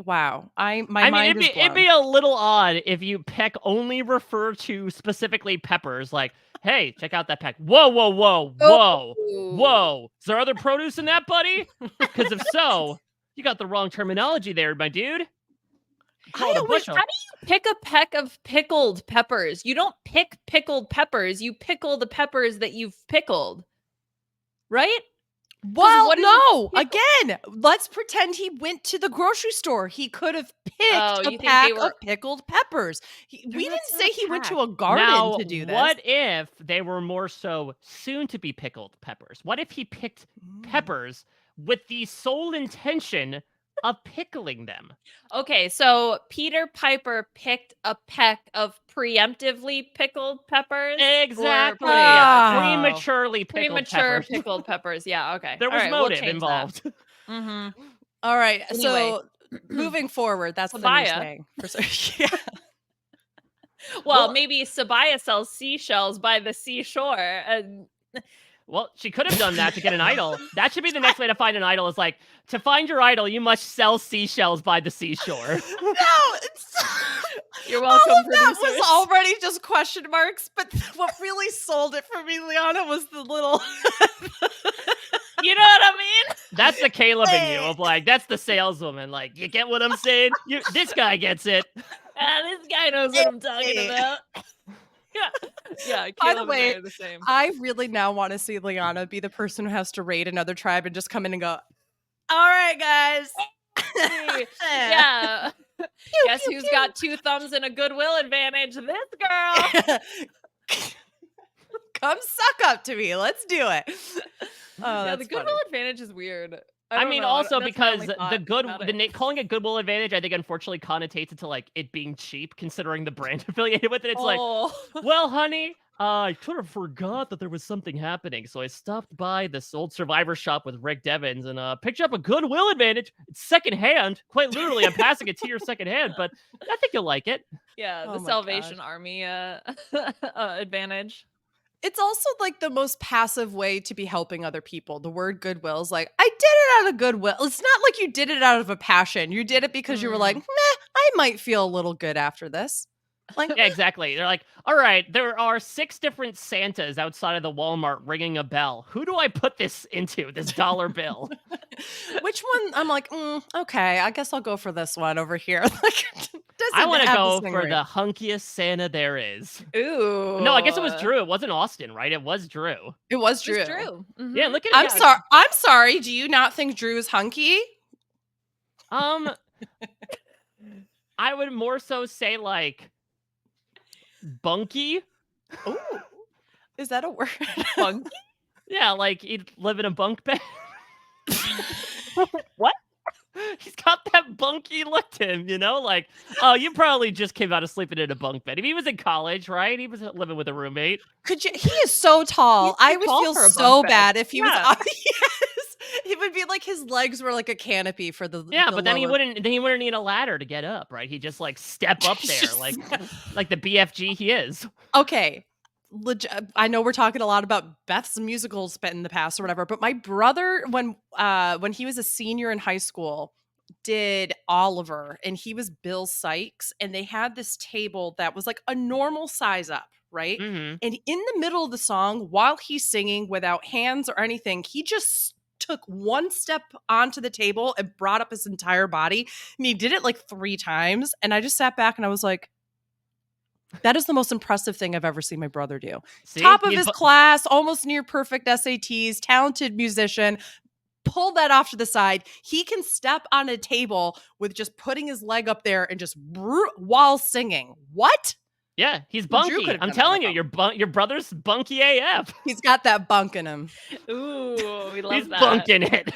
I mean, mind is it'd blown. be a little odd if you peck only refer to specifically peppers, like, hey, check out that peck. Whoa, whoa, whoa, whoa, whoa. Is there other produce in that, buddy? Because if so, you got the wrong terminology there, my dude. You call it a bushel. How do you pick a peck of pickled peppers? You don't pick pickled peppers. You pickle the peppers that you've pickled, right? Well, what is no. Again, let's pretend he went to the grocery store. He could have picked a pack of pickled peppers. We didn't say he went to a garden Now, to do this. what if they were more so soon-to-be pickled peppers? What if he picked peppers with the sole intention of pickling them? Okay, so Peter Piper picked a peck of preemptively pickled peppers? Exactly. Prematurely pickled peppers. Pickled peppers. Yeah, okay. There was motive involved. Mm-hmm. All right. Anyway. So moving forward, that's the new Saaya. saying. Yeah. Well, maybe Saaya sells seashells by the seashore. And well, she could have done that to get an idol. That should be the next way to find an idol, is like, to find your idol, you must sell seashells by the seashore. No, you're welcome, all of producers. that was already just question marks, but what really sold it for me, Liana, was the little... You know what I mean? That's the Caleb in you, of like, that's the saleswoman. Like, you get what I'm saying? This guy gets it. This guy knows what I'm talking about. Yeah. By the way, the same. I really now want to see Liana be the person who has to raid another tribe and just come in and go, all right, guys. Yeah. Guess who's got 2 thumbs and a goodwill advantage? This girl. Come suck up to me. Let's do it. Oh, yeah, that's the goodwill advantage is weird. I mean, also because calling it goodwill advantage, I think unfortunately connotates it to like it being cheap, considering the brand affiliated with it. It's like, well, honey, I sort of forgot that there was something happening, so I stopped by this old Survivor shop with Rick Devens and picked up a goodwill advantage. It's secondhand, quite literally. I'm passing it to your secondhand, but I think you'll like it. Yeah, the Salvation Army advantage. It's also like the most passive way to be helping other people. The word goodwill is like, I did it out of goodwill. It's not like you did it out of a passion. You did it because you were like, meh, I might feel a little good after this. Like, yeah, exactly. They're like, all right, there are 6 different Santas outside of the Walmart ringing a bell. Who do I put this into, this dollar bill? Which one? I'm like, okay, I guess I'll go for this one over here. Like, I want to go for the hunkiest Santa there is. Ooh. No, I guess it was Drew. It wasn't Austin, right? It was Drew. It was Drew. Mm-hmm. Yeah, look at it. I'm sorry. Do you not think Drew is hunky? I would more so say like bunky. Oh, is that a word? Bunky? Yeah, like he'd live in a bunk bed. What? He's got that bunky look to him, you know? Like, oh, you probably just came out of sleeping in a bunk bed. If he was in college, right? He was living with a roommate. Could you? He is so tall. I would feel so bad if he was. Yes, it would be like his legs were like a canopy for the. Yeah, the but then he wouldn't need a ladder to get up, right? He'd just like step up there, like the BFG he is. Okay. I know we're talking a lot about Beth's musicals in the past or whatever, but my brother, when he was a senior in high school, did Oliver, and he was Bill Sykes, and they had this table that was like a normal size up, right? Mm-hmm. And in the middle of the song, while he's singing without hands or anything, he just took one step onto the table and brought up his entire body, and he did it like 3 times, and I just sat back and I was like, that is the most impressive thing I've ever seen my brother do. See? Top of his class, almost near perfect SATs, talented musician. Pull that off to the side. He can step on a table with just putting his leg up there and just while singing. What? Yeah, he's bunky. I'm telling you, your brother's bunky AF. He's got that bunk in him. Ooh, we love he's that. He's bunking it.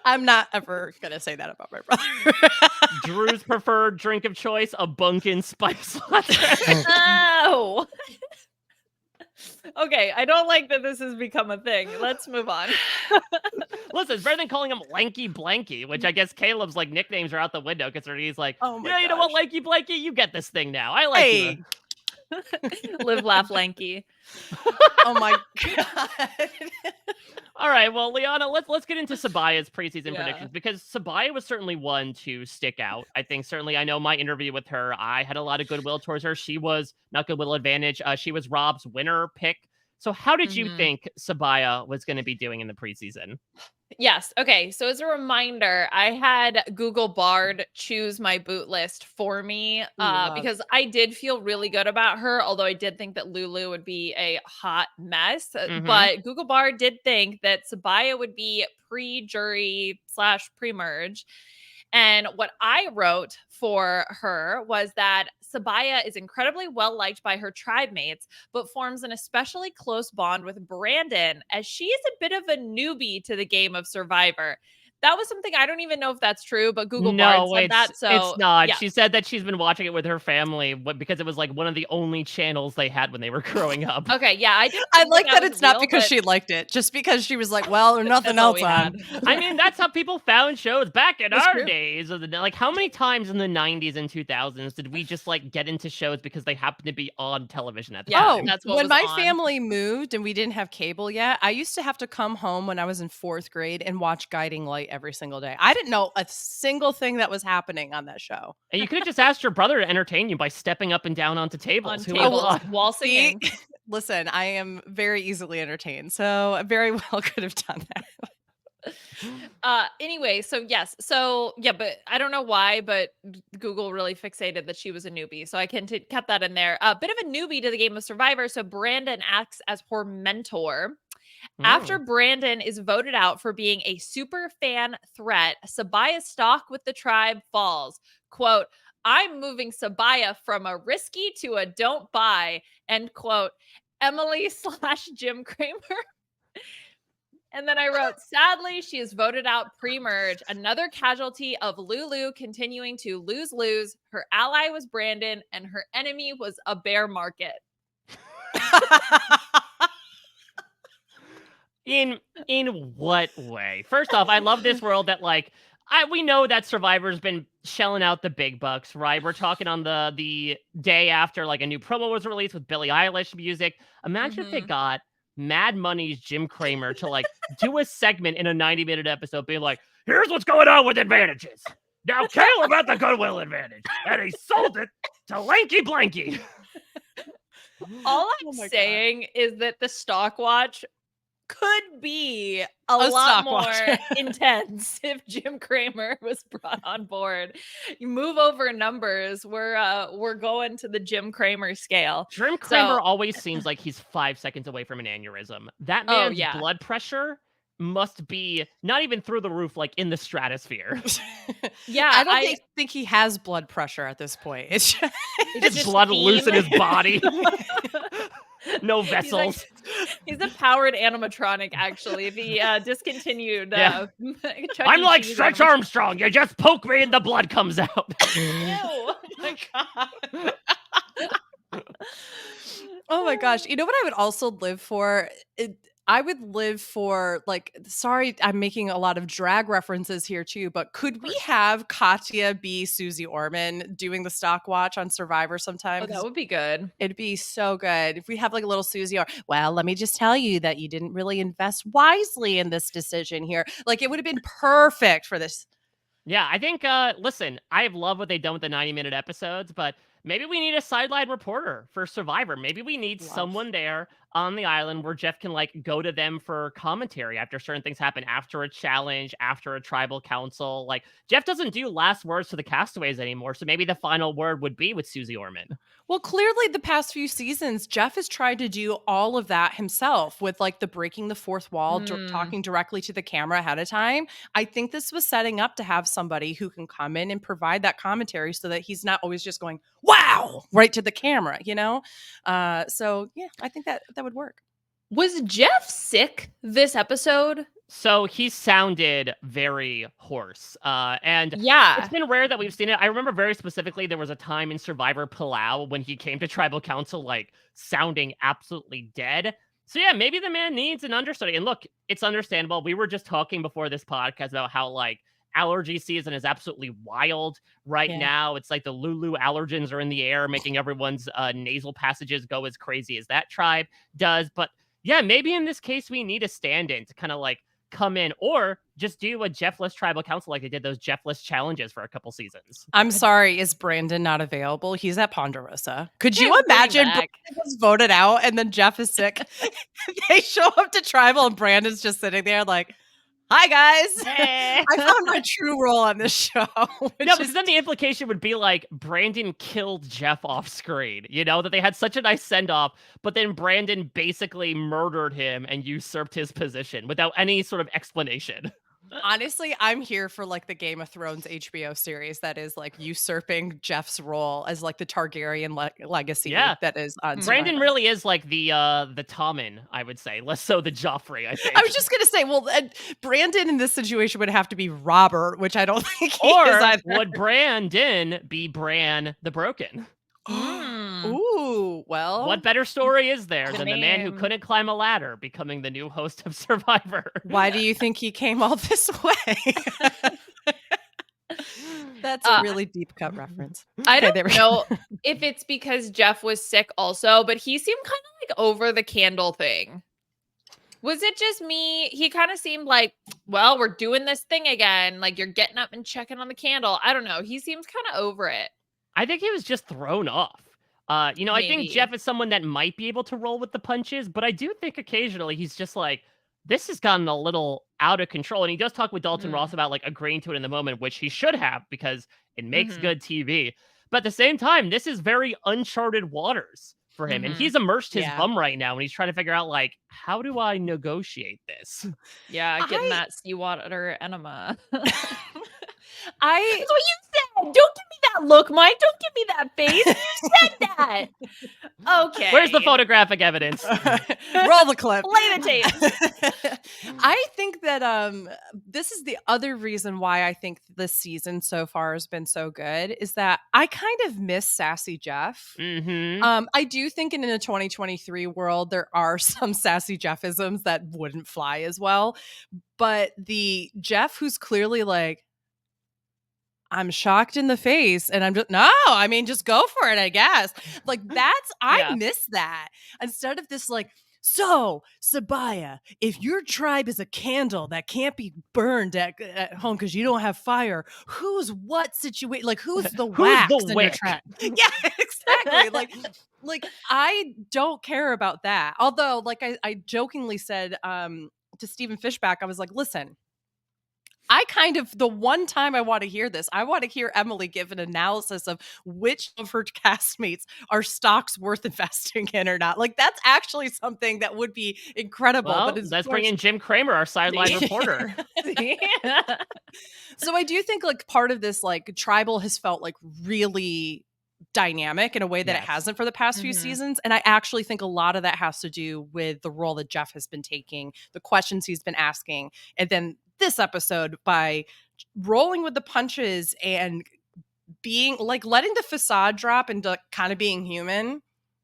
I'm not ever going to say that about my brother. Drew's preferred drink of choice, a bunkin spice latte. Oh. Okay, I don't like that this has become a thing. Let's move on. Listen, it's better than calling him Lanky Blanky, which I guess Caleb's like nicknames are out the window because he's like, oh my yeah, you know what, Lanky Blanky, you get this thing now. I like you. Live, laugh, lanky. Oh my god. All right, well, Liana, let's get into Sabaya's preseason Yeah. predictions because Sabaya was certainly one to stick out. I think certainly I know my interview with her. I had a lot of goodwill towards her. She was not goodwill advantage. She was Rob's winner pick. So how did you think Sabaya was going to be doing in the preseason? Yes. Okay. So as a reminder, I had Google Bard choose my boot list for me love. because I did feel really good about her, although I did think that Lulu would be a hot mess. Mhm. But Google Bard did think that Sabaya would be pre-jury / pre-merge. And what I wrote for her was that Sabaya is incredibly well liked by her tribe mates, but forms an especially close bond with Brandon, as she is a bit of a newbie to the game of Survivor. That was something I don't even know if that's true, but Google Bard No, said that. So it's not. yeah. She said that she's been watching it with her family because it was like one of the only channels they had when they were growing up. Okay, yeah, I didn't. I think like that was it's not real, because but she liked it, just because she was like, well, there's nothing that's all else we on. had. I mean, that's how people found shows back in That's our true. days. Like, how many times in the 90s and 2000s did we just like get into shows because they happened to be on television at the Yeah, time? that's what when was my on. family moved and we didn't have cable yet, I used to have to come home when I was in 4th grade and watch Guiding Light every single day. I didn't know a single thing that was happening on that show. And you could have just asked your brother to entertain you by stepping up and down onto tables. On Who would've tables thought? while See? singing. Listen, I am very easily entertained, so I very well could have done that. Anyway, so yes. So yeah, but I don't know why, but Google really fixated that she was a newbie. So I kept that in there. A bit of a newbie to the game of Survivor. So Brandon acts as her mentor. After Brandon is voted out for being a super fan threat, Sabaya's stock with the tribe falls. Quote, I'm moving Sabaya from a risky to a don't buy. End quote. Emily / Jim Kramer. And then I wrote, sadly, she is voted out pre-merge. Another casualty of Lulu continuing to lose. Her ally was Brandon, and her enemy was a bear market. In what way? First off, I love this world that like we know that Survivor's been shelling out the big bucks, right? We're talking on the day after like a new promo was released with Billie Eilish music. Imagine if they got Mad Money's Jim Kramer to like do a segment in a 90-minute episode being like, here's what's going on with advantages. Now Caleb had the goodwill advantage, and he sold it to Lanky Blanky. All I'm saying is that the stock watch could be a lot more intense if Jim Kramer was brought on board. You move over numbers, we're going to the Jim Kramer scale. Jim Kramer always seems like he's 5 seconds away from an aneurysm. That man's blood pressure must be not even through the roof, like in the stratosphere. Yeah, I don't think he has blood pressure at this point. It's just blood loose in his body. No vessels. He's a powered animatronic, actually. The discontinued. I'm like Stretch Armstrong. You just poke me and the blood comes out. Ew. Oh my god. Oh my gosh. You know what I would also live for? I would live for, like, sorry, I'm making a lot of drag references here too, but could we have Katya be Susie Orman doing the stock watch on Survivor sometime? Oh, that would be good. It'd be so good. If we have like a little Susie or, well, let me just tell you that you didn't really invest wisely in this decision here. Like, it would have been perfect for this. Yeah, I think, listen, I love what they've done with the 90-minute episodes, but maybe we need a sideline reporter for Survivor. Maybe we need someone there on the island where Jeff can like go to them for commentary after certain things happen, after a challenge, after a tribal council. Like Jeff doesn't do last words to the castaways anymore. So maybe the final word would be with Susie Orman. Well, clearly the past few seasons, Jeff has tried to do all of that himself with like the breaking the fourth wall, talking directly to the camera ahead of time. I think this was setting up to have somebody who can come in and provide that commentary so that he's not always just going, wow, right to the camera, you know? So yeah, I think that would work. Was Jeff sick this episode? So he sounded very hoarse. And it's been rare that we've seen it. I remember very specifically there was a time in Survivor Palau when he came to Tribal Council, like sounding absolutely dead. So yeah, maybe the man needs an understudy. And look, it's understandable. We were just talking before this podcast about how like allergy season is absolutely wild right now. It's like the Lulu allergens are in the air, making everyone's nasal passages go as crazy as that tribe does. But yeah, maybe in this case, we need a stand-in to kind of like come in, or just do a Jeff-less tribal council like they did those Jeff-less challenges for a couple seasons. I'm sorry, is Brandon not available? He's at Ponderosa. Could you Bring him imagine back. Brandon was voted out and then Jeff is sick? They show up to tribal and Brandon's just sitting there like, hi guys. Eh. I found my true role on this show. No, because then the implication would be like Brandon killed Jeff off screen, you know, that they had such a nice send off, but then Brandon basically murdered him and usurped his position without any sort of explanation. Honestly, I'm here for like the Game of Thrones HBO series that is like usurping Jeff's role as like the Targaryen legacy that is on Brandon Survivor. really is like the Tommen, I would say, less so the Joffrey, I think. I was just gonna say, well, Brandon in this situation would have to be Robert, which I don't think he or is either. would Brandon be Bran the Broken? Ooh, well, What better story is there The than the man who name. couldn't climb a ladder becoming the new host of Survivor? why do you think he came all this way? That's a really deep cut reference. I Okay, don't there we know if it's because Jeff was sick also, but he seemed kind of like over the candle thing. Was it just me? He kind of seemed like, well, we're doing this thing again. Like you're getting up and checking on the candle. I don't know. He seems kind of over it. I think he was just thrown off. I think Maybe. Jeff is someone that might be able to roll with the punches, but I do think occasionally he's just like, this has gotten a little out of control. And he does talk with Dalton Ross about like agreeing to it in the moment, which he should have because it makes good TV. But at the same time, this is very uncharted waters for him. And he's immersed his bum right now. And he's trying to figure out like, how do I negotiate this? Yeah, getting that seawater enema. I That's what you said. Don't give me that look, Mike. Don't give me that face. You said that. Okay. Where's the photographic evidence? roll the clip. Play the tape. I think that this is the other reason why I think this season so far has been so good is that I kind of miss sassy Jeff. I do think in a 2023 world there are some sassy Jeffisms that wouldn't fly as well, but the Jeff who's clearly like, I'm shocked in the face and I'm just, no, I mean, just go for it, I guess. Like I miss that. Instead of this like, so Saaya, if your tribe is a candle that can't be burned at home because you don't have fire, who's what situation? Like who's the wax the in wick? your tribe? Yeah, exactly. like I don't care about that. Although like I jokingly said to Stephen Fishback, I was like, listen, I kind of, the one time I want to hear this, I want to hear Emily give an analysis of which of her castmates are stocks worth investing in or not. Like that's actually something that would be incredible. Well, But let's bring in Jim Kramer, our sideline reporter. So I do think like part of this like tribal has felt like really dynamic in a way that it hasn't for the past few seasons. And I actually think a lot of that has to do with the role that Jeff has been taking, the questions he's been asking, and then this episode by rolling with the punches and being like letting the facade drop and kind of being human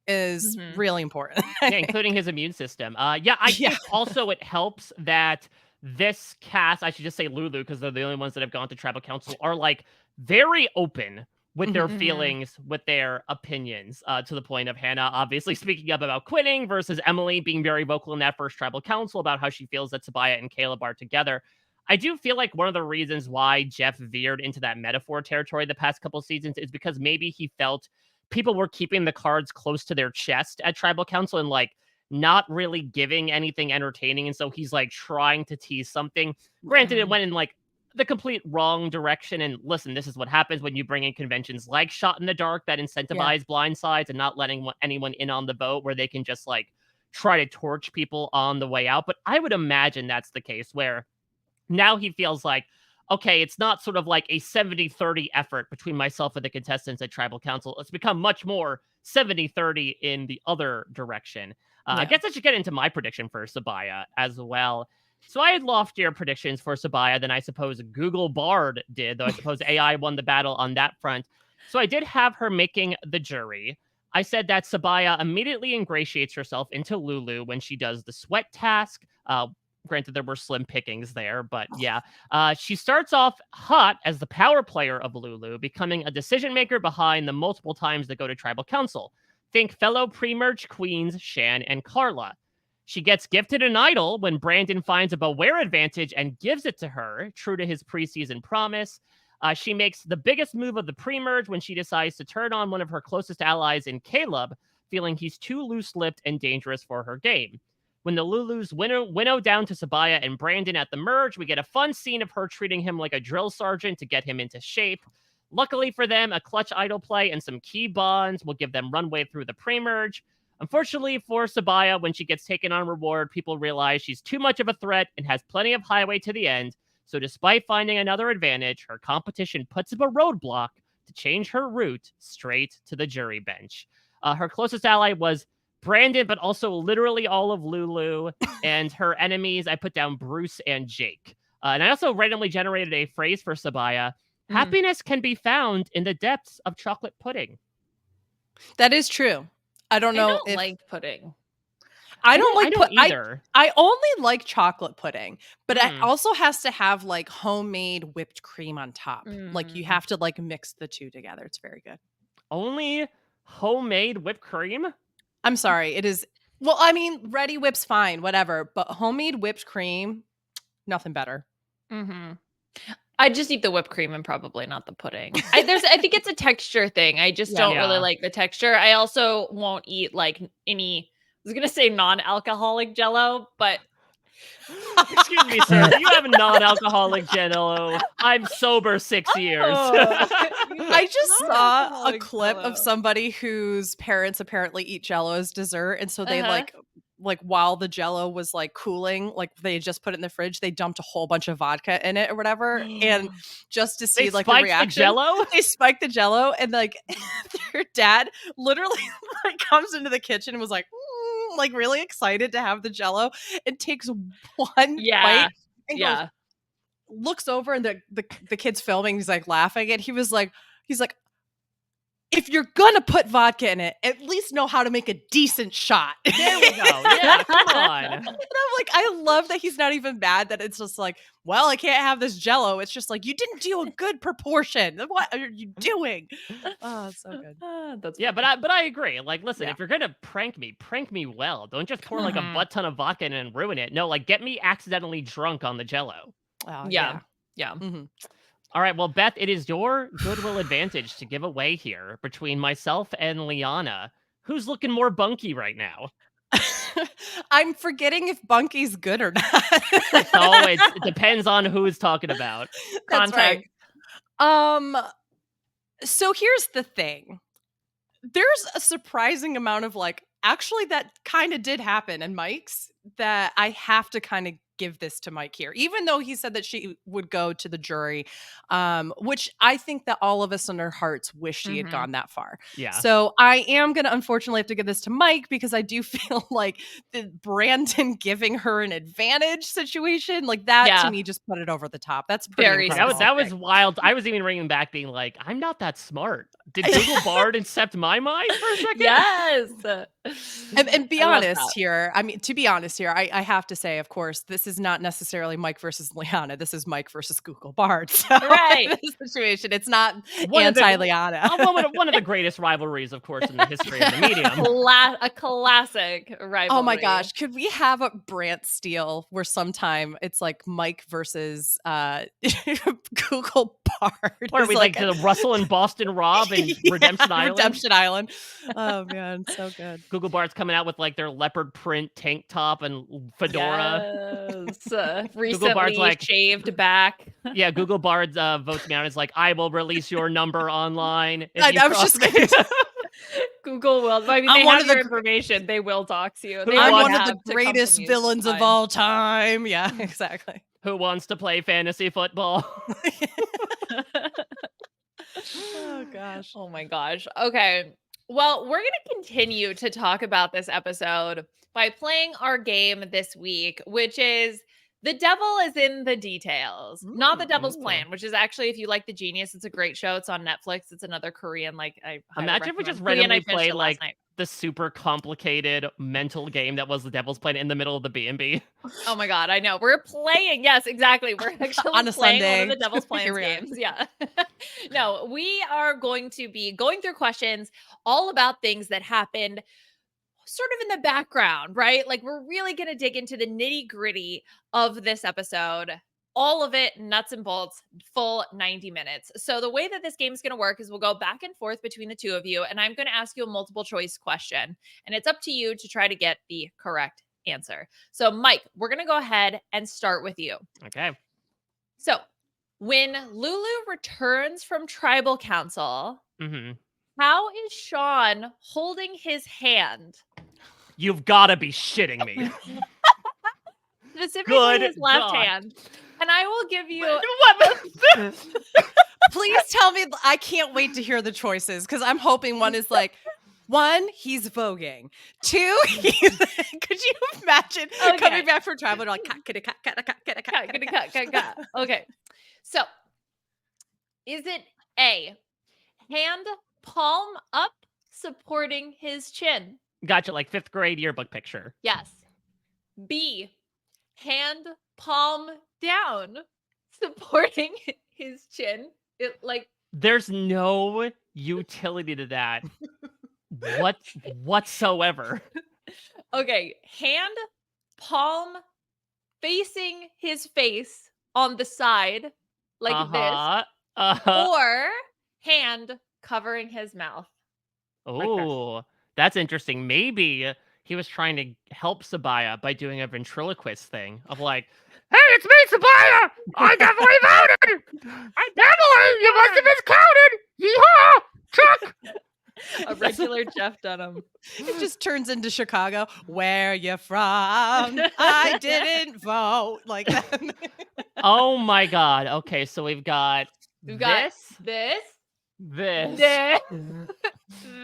is really important. Yeah, including his immune system. I think also it helps that this cast, I should just say Lulu, because they're the only ones that have gone to tribal council, are like very open with their feelings, with their opinions, to the point of Hannah obviously speaking up about quitting versus Emily being very vocal in that first tribal council about how she feels that Saaya and Caleb are together. I do feel like one of the reasons why Jeff veered into that metaphor territory the past couple seasons is because maybe he felt people were keeping the cards close to their chest at tribal council and like not really giving anything entertaining. And so he's like trying to tease something. Granted, it went in like the complete wrong direction. And listen, this is what happens when you bring in conventions like Shot in the Dark that incentivize blindsides and not letting anyone in on the boat where they can just like try to torch people on the way out. But I would imagine that's the case where now he feels like, okay, it's not sort of like a 70-30 effort between myself and the contestants at Tribal Council. It's become much more 70-30 in the other direction. I guess I should get into my prediction for Saaya as well. So I had loftier predictions for Saaya than I suppose Google Bard did, though I suppose AI won the battle on that front. So I did have her making the jury. I said that Saaya immediately ingratiates herself into Lulu when she does the sweat task. Granted, there were slim pickings there, but yeah. She starts off hot as the power player of Lulu, becoming a decision maker behind the multiple times they go to tribal council. Think fellow pre-merge queens Shan and Carla. She gets gifted an idol when Brandon finds a Beware advantage and gives it to her, true to his preseason promise. She makes the biggest move of the pre-merge when she decides to turn on one of her closest allies in Caleb, feeling he's too loose-lipped and dangerous for her game. When the Lulus winnow down to Saaya and Brandon at the merge, we get a fun scene of her treating him like a drill sergeant to get him into shape. Luckily for them, a clutch idol play and some key bonds will give them runway through the pre-merge. Unfortunately for Saaya, when she gets taken on reward, people realize she's too much of a threat and has plenty of highway to the end. So despite finding another advantage, her competition puts up a roadblock to change her route straight to the jury bench. Her closest ally was Brandon, but also literally all of Lulu. And her enemies, I put down Bruce and Jake. And I also randomly generated a phrase for Saaya. Happiness can be found in the depths of chocolate pudding. That is true. I don't know if like pudding. I don't like either. I only like chocolate pudding, but it also has to have like homemade whipped cream on top. Like you have to like mix the two together. It's very good. Only homemade whipped cream? I'm sorry. It is. Well, I mean, ready whip's fine, whatever. But homemade whipped cream, nothing better. I just eat the whipped cream and probably not the pudding. I think it's a texture thing. I just don't really like the texture. I also won't eat like any. I was gonna say non-alcoholic Jello, but excuse me, sir. You have non-alcoholic Jello. I'm sober 6 years. I just saw a clip of somebody whose parents apparently eat Jello as dessert, and so they like while the Jello was like cooling, like they had just put it in the fridge, they dumped a whole bunch of vodka in it or whatever, and just to see like the reaction. They spiked the Jello, and like their dad literally like comes into the kitchen and was like really excited to have the Jello, and takes one bite and goes, looks over, and the kid's filming. He's like laughing, and he's like, if you're gonna put vodka in it, at least know how to make a decent shot. There we go. Yeah, come on. And I'm like, I love that he's not even mad that it's just like, well, I can't have this Jello. It's just like, you didn't do a good proportion. What are you doing? Oh, it's so good. But I agree. Like, listen, if you're gonna prank me well. Don't just pour like a butt ton of vodka in and ruin it. No, like get me accidentally drunk on the Jello. Oh, yeah. All right, well, Beth, it is your goodwill advantage to give away here between myself and Liana. Who's looking more bunky right now? I'm forgetting if bunky's good or not. It depends on who is talking about. That's right. So here's the thing. There's a surprising amount of like, actually that kind of did happen in Mike's, that I have to kind of give this to Mike here, even though he said that she would go to the jury, which I think that all of us in our hearts wish she had gone that far. Yeah. So I am going to unfortunately have to give this to Mike, because I do feel like the Brandon giving her an advantage situation, like that to me just put it over the top. That's pretty incredible. That was wild. I was even ringing back being like, I'm not that smart. Did Google Bard incept my mind for a second? Yes. And be honest here. I mean, to be honest here, I have to say, of course, this is not necessarily Mike versus Liana. This is Mike versus Google Bard. So right. This situation, it's not anti-Liana. One of the greatest rivalries, of course, in the history of the medium. A classic rivalry. Oh my gosh. Could we have a Brant Steele where sometime it's like Mike versus Google Bard? Or we like the Russell and Boston Rob and Redemption Island. Redemption Island. Oh man, so good. Google Bard's coming out with like their leopard print tank top and fedora. Yes. Recently Bard's like, shaved back. Yeah, Google Bard votes me out. Is like, I will release your number online. I was just going to Google will. I mean, they have your information. They will dox you. I'm one of the greatest villains of all time. Yeah, exactly. Who wants to play fantasy football? Oh gosh. Oh my gosh. Okay. Well, we're going to continue to talk about this episode by playing our game this week, which is The devil is in the details, not the devil's Ooh. plan, which is actually, if you like The Genius, it's a great show. It's on Netflix. It's another Korean, like, I highly Imagine if we recommend. just Korean, I randomly finished played it last like night. the super complicated mental game that was the Devil's Plan in the middle of the B&B. Oh my God, I know. We're playing. Yes, exactly. We're actually On a playing one Sunday. of the Devil's Here Plans we are. games. Yeah. No, we are going to be going through questions all about things that happened sort of in the background, right? Like, we're really going to dig into the nitty gritty of this episode. All of it, nuts and bolts, full 90 minutes. So the way that this game is going to work is we'll go back and forth between the two of you, and I'm going to ask you a multiple choice question. And it's up to you to try to get the correct answer. So, Mike, we're going to go ahead and start with you. Okay. So, when Lulu returns from tribal council, Mm-hmm. how is Sean holding his hand? You've got to be shitting me. Specifically Good his left God. hand. And I will give you What? Please tell me. I can't wait to hear the choices because I'm hoping one is like, 1, he's voguing. 2, he's could you imagine Okay. coming back from travel and like cut. Okay. So, is it A, hand palm up supporting his chin? Gotcha, like 5th grade yearbook picture. Yes. B, hand palm down supporting his chin. It like There's no utility to that whatsoever. okay, hand palm facing his face on the side like this, or hand covering his mouth. Like this. Oh, that's interesting. Maybe he was trying to help Saaya by doing a ventriloquist thing of like, hey, it's me, Saaya! I definitely voted! I definitely! You must have miscounted! Yeehaw! Chuck! A regular Jeff Dunham. It just turns into Chicago. Where you from? I didn't vote like that. Oh my God. Okay, so we've got We've got this, this, this, this,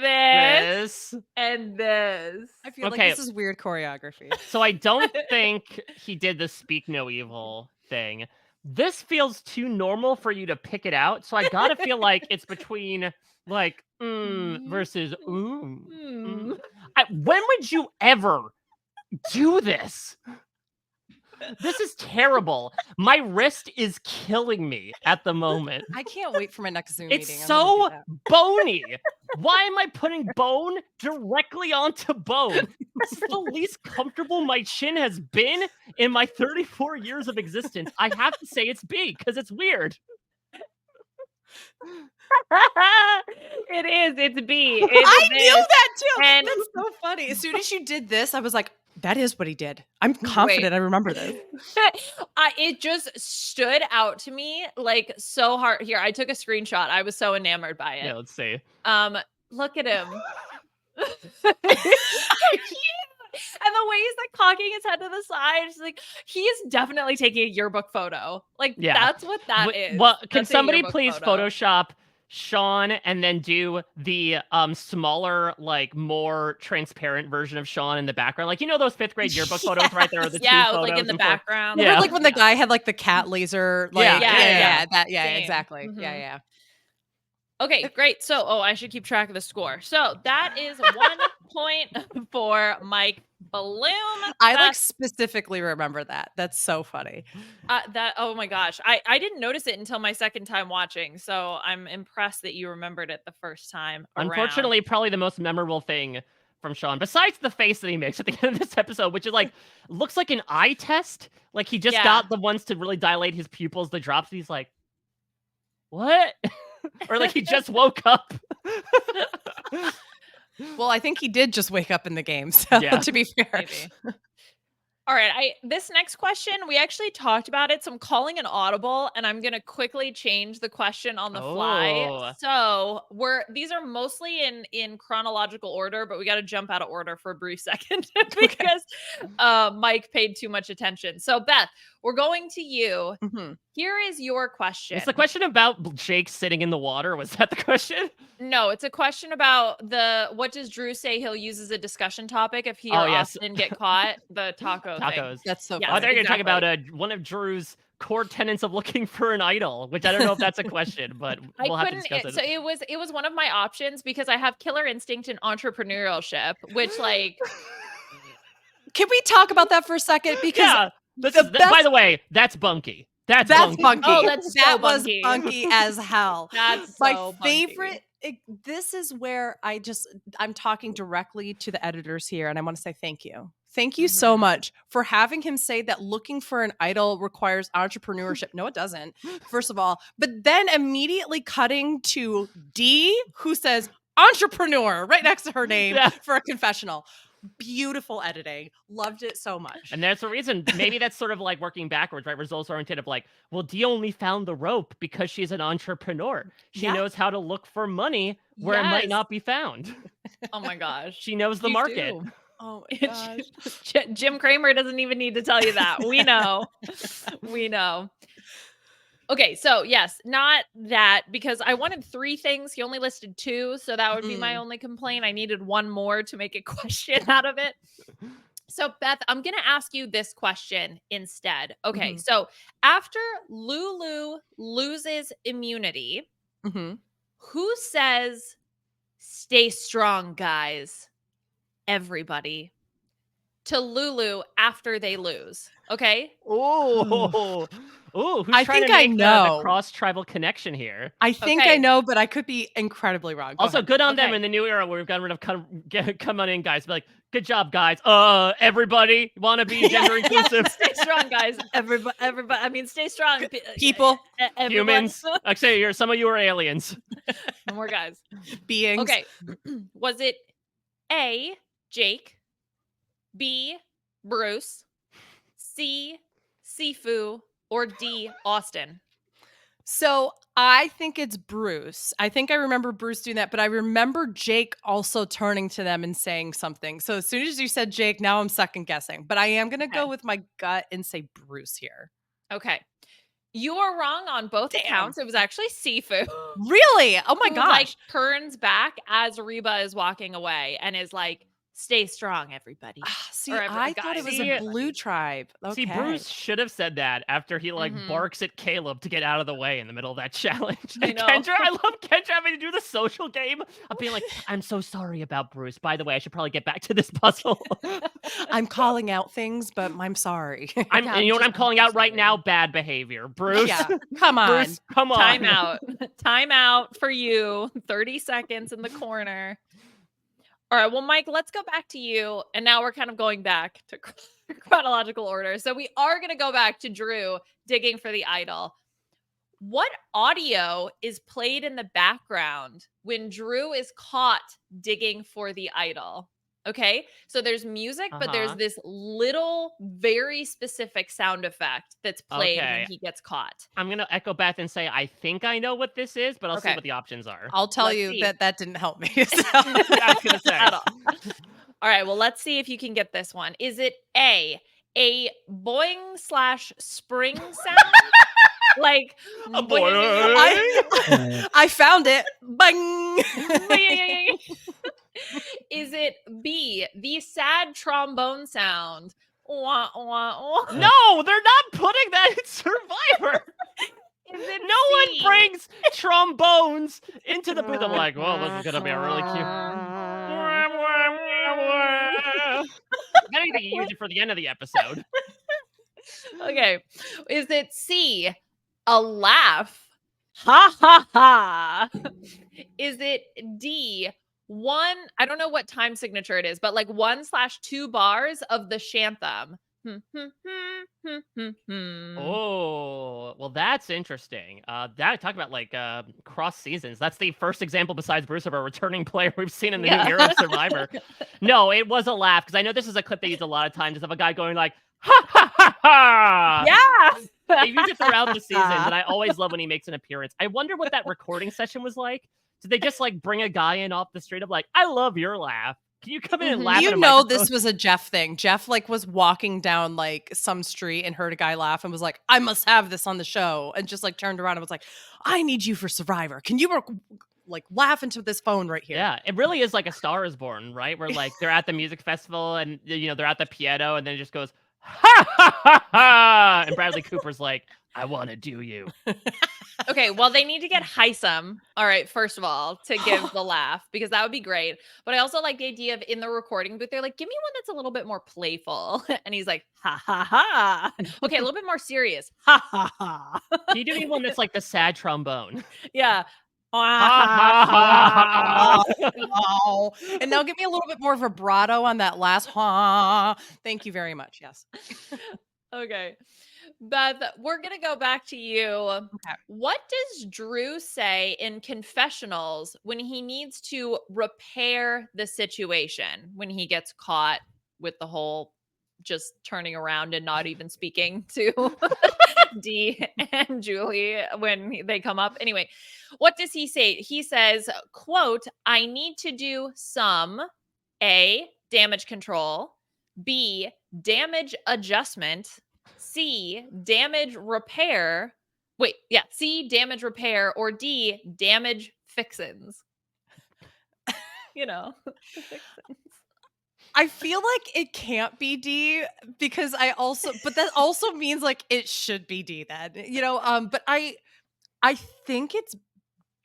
this. and this. I feel Okay. like this is weird choreography. So I don't think he did the speak no evil thing. This feels too normal for you to pick it out. So I gotta feel like it's between like versus Mm. When would you ever do this? This is terrible. My wrist is killing me at the moment. I can't wait for my next Zoom It's meeting. I'm so gonna do that. bony. Why am I putting bone directly onto bone? This is the least comfortable my chin has been in my 34 years of existence. I have to say it's B because it's weird. It is. It's B. I knew that too. And- That's so funny. As soon as you did this, I was like, that is what he did. I'm confident I remember this. It just stood out to me like so hard. Here, I took a screenshot. I was so enamored by it. Yeah, let's see. Look at him. And the way he's like cocking his head to the side, it's like he is definitely taking a yearbook photo. Like that's what that is. Well, can That's a somebody yearbook please photo. Photoshop Sean and then do the smaller, like more transparent version of Sean in the background? Like, you know those 5th grade yearbook photos right there are the two photos like in the and background. Yeah. Or like when the guy had like the cat laser. Like, Yeah. Same. Exactly. Mhm. Yeah. Okay, great. So, I should keep track of the score. So that is 1 point for Mike Bloom. I like specifically remember that. That's so funny. Oh my gosh. I didn't notice it until my second time watching. So I'm impressed that you remembered it the first time around. Unfortunately, probably the most memorable thing from Sean, besides the face that he makes at the end of this episode, which is like, looks like an eye test. Like he just got the ones to really dilate his pupils, the drops. And he's like, what? Or like he just woke up. Well, I think he did just wake up in the game. So to be fair. Maybe. All right, this next question, we actually talked about it, so I'm calling an audible, and I'm gonna quickly change the question on the fly. So these are mostly in chronological order, but we got to jump out of order for a brief second because Mike paid too much attention. So Beth, we're going to you. Mm-hmm. Here is your question. Is the question about Jake sitting in the water? Was that the question? No, it's a question about what does Drew say he'll use as a discussion topic if he or Austin get caught? The taco taco thing. Tacos. That's so Yes, Oh, I thought funny. you were talking about exactly. one of Drew's core tenets of looking for an idol, which I don't know if that's a question, but I we'll have to couldn't. discuss it. So it was one of my options because I have killer instinct and entrepreneurship, which like Can we talk about that for a second? Because Yeah, this the is. By best- the way, that's bunky. That's that's bunky. bunky. Oh, that's so that was bunky. bunky as hell. That's My so bunky. favorite. This is where I'm talking directly to the editors here, and I want to say thank you. Thank you so much for having him say that looking for an idol requires entrepreneurship. No, it doesn't, first of all. But then immediately cutting to D, who says entrepreneur right next to her name Yeah. for a confessional. Beautiful editing. Loved it so much. And that's the reason. Maybe that's sort of like working backwards, right? Results oriented of like, well, Dee only found the rope because she's an entrepreneur. She Yeah. knows how to look for money where it might Yes. not be found. Oh my gosh. She knows the You market. do. Oh my gosh. Jim Cramer doesn't even need to tell you that. We know. We know. Okay, so yes, not that because I wanted 3 things. He only listed 2, so that would be my only complaint. I needed 1 more to make a question out of it. So Beth, I'm going to ask you this question instead. Okay, so after Lulu loses immunity, who says stay strong, guys? Everybody. To Lulu after they lose. Okay? Oh, who's I trying think to I make know. the cross-tribal connection here? I think Okay. I know, but I could be incredibly wrong. Go Also, ahead. good on them Okay. in the new era where we've gotten rid of come on in, guys. Be like, good job, guys. Everybody want to be gender inclusive? Stay strong, guys. Everybody. I mean, stay strong, People, everybody. Humans. Actually, some of you are aliens. No more guys. beings. Okay. Was it A, Jake, B, Bruce, C, Sifu, or D, Austin? So I think it's Bruce. I think I remember Bruce doing that, but I remember Jake also turning to them and saying something. So as soon as you said Jake, now I'm second guessing. But I am going to go with my gut and say Bruce here. Okay. You are wrong on both accounts. It was actually Sifu. Really? Oh my who, gosh. like turns back as Reba is walking away and is like, stay strong, everybody. See, Or I thought it was a guys. blue tribe. Okay. See, Bruce should have said that after he Mhm. barks at Caleb to get out of the way in the middle of that challenge. I And know. I love Kendra having to do the social game of being like, I'm so sorry about Bruce. By the way, I should probably get back to this puzzle. I'm calling out things, but I'm sorry. And you know what I'm calling out right now? Bad behavior. Bruce. Yeah, come on. Bruce, come on. Time out. Time out for you. 30 seconds in the corner. All right. Well, Mike, let's go back to you. And now we're kind of going back to chronological order. So we are going to go back to Drew digging for the idol. What audio is played in the background when Drew is caught digging for the idol? Okay. So there's music, but there's Uh-huh. this little, very specific sound effect that's played Okay. when he gets caught. I'm going to echo Beth and say, I think I know what this is, but I'll see Okay. what the options are. I'll tell Let's you see. that didn't help me. So. I was going to say. At all. All right. Well, let's see if you can get this one. Is it A boing / spring sound? Like A boing. I found it. Bang. Is it B, the sad trombone sound? Wah, wah, wah. No, they're not putting that in Survivor. Is it No C? one brings trombones into the booth. I'm like, well, this is going to be a really cute. I need to use it for the end of the episode. Okay. Is it C, a laugh? Ha ha ha. Is it D, one, I don't know what time signature it is, but like 1/2 bars of the Shantham? Oh, well, that's interesting. That talk about cross seasons. That's the first example besides Bruce of a returning player we've seen in the new era of Survivor. No, it was a laugh because I know this is a clip they use a lot of times of a guy going like, ha ha ha ha. Yeah. They use it throughout the season, but I always love when he makes an appearance. I wonder what that recording session was like. Did they just bring a guy in off the street of like, I love your laugh. Can you come in and laugh? You at a know microphone? this was a Jeff thing. Jeff was walking down some street and heard a guy laugh and was like, I must have this on the show, and just turned around and was like, I need you for Survivor. Can you laugh into this phone right here? Yeah, it really is like A Star Is Born, right? Where they're at the music festival and they're at the piano and then it just goes, Ha ha ha ha! And Bradley Cooper's like, I want to do you. Okay, well, they need to get Heisem, all right, first of all, to give the laugh, because that would be great. But I also like the idea of in the recording booth, they're like, give me one that's a little bit more playful. And he's like, ha ha ha. Okay, a little bit more serious. Ha ha ha. Can you do me one that's like the sad trombone? Yeah. Ha ha ha ha! Oh, and now give me a little bit more vibrato on that last ha. Thank you very much. Yes. Okay. Beth, we're going to go back to you. Okay. What does Drew say in confessionals when he needs to repair the situation, when he gets caught with the whole just turning around and not even speaking to Dee and Julie when they come up? Anyway, what does he say? He says, quote, I need to do some A, damage control, B, damage adjustment, C, damage repair. Wait, yeah, C, damage repair, or D, damage fixins. You know, the fixins. I feel like it can't be D because but that also means like it should be D then, but I think it's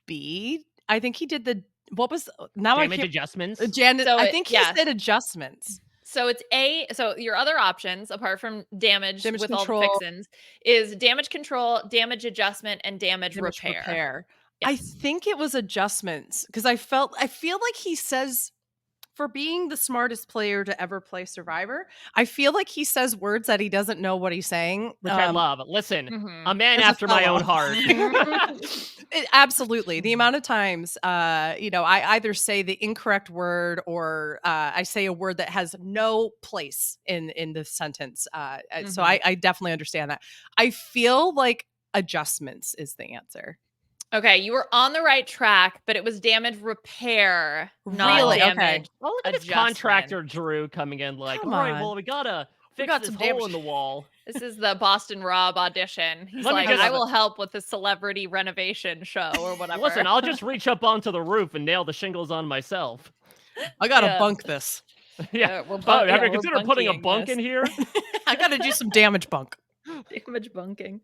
B. I think he did what was, now I Damage can't, adjustments. Janet, So I it- think he yeah. said adjustments. So it's A. So your other options, apart from damage with control, all the fixins, is damage control, damage adjustment, and damage repair. I Yes. think it was adjustments because I feel like he says, for being the smartest player to ever play Survivor, I feel like he says words that he doesn't know what he's saying. Which I love. Listen, Mhm. a man As a after my fellow. own heart. Absolutely. The amount of times, I either say the incorrect word or I say a word that has no place in the sentence. So I definitely understand that. I feel like adjustments is the answer. Okay, you were on the right track, but it was damage repair, not Really? Okay. damage. Oh, look at this adjustment. contractor Drew coming in like, Come all right, on. well, we gotta fix got this some hole damage. in the wall. This is the Boston Rob audition. He's Let me like, just- I will help with the celebrity renovation show or whatever. Listen, I'll just reach up onto the roof and nail the shingles on myself. I gotta Yeah. bunk this. Yeah. We're Have you considered putting a bunk in here? I gotta do some damage bunk. Damage bunking.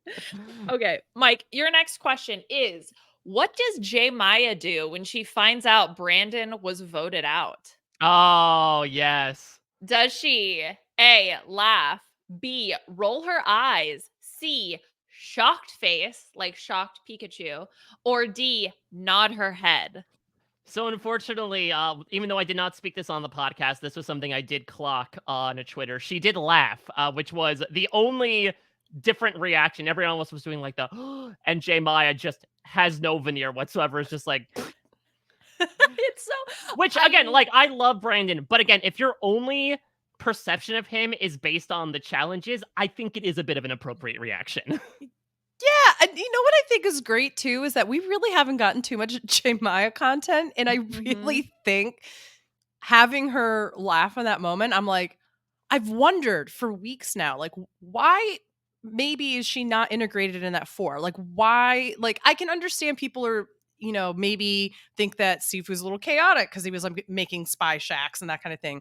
Okay, Mike, your next question is, what does J Maya do when she finds out Brandon was voted out? Oh, yes. Does she A, laugh, B, roll her eyes, C, shocked face, like shocked Pikachu, or D, nod her head? So unfortunately, even though I did not speak this on the podcast, this was something I did clock on Twitter. She did laugh, which was the only different reaction. Everyone else was doing like the, and J Maya just has no veneer whatsoever. It's just like, It's so, which I again, mean- like I love Brandon, but again, if your only perception of him is based on the challenges, I think it is a bit of an appropriate reaction. Yeah, and you know what I think is great too is that we really haven't gotten too much J Maya content, and I really think having her laugh in that moment, I'm like, I've wondered for weeks now, like why maybe is she not integrated in that 4? Like why? Like I can understand people are, maybe think that Sifu's a little chaotic because he was like making spy shacks and that kind of thing.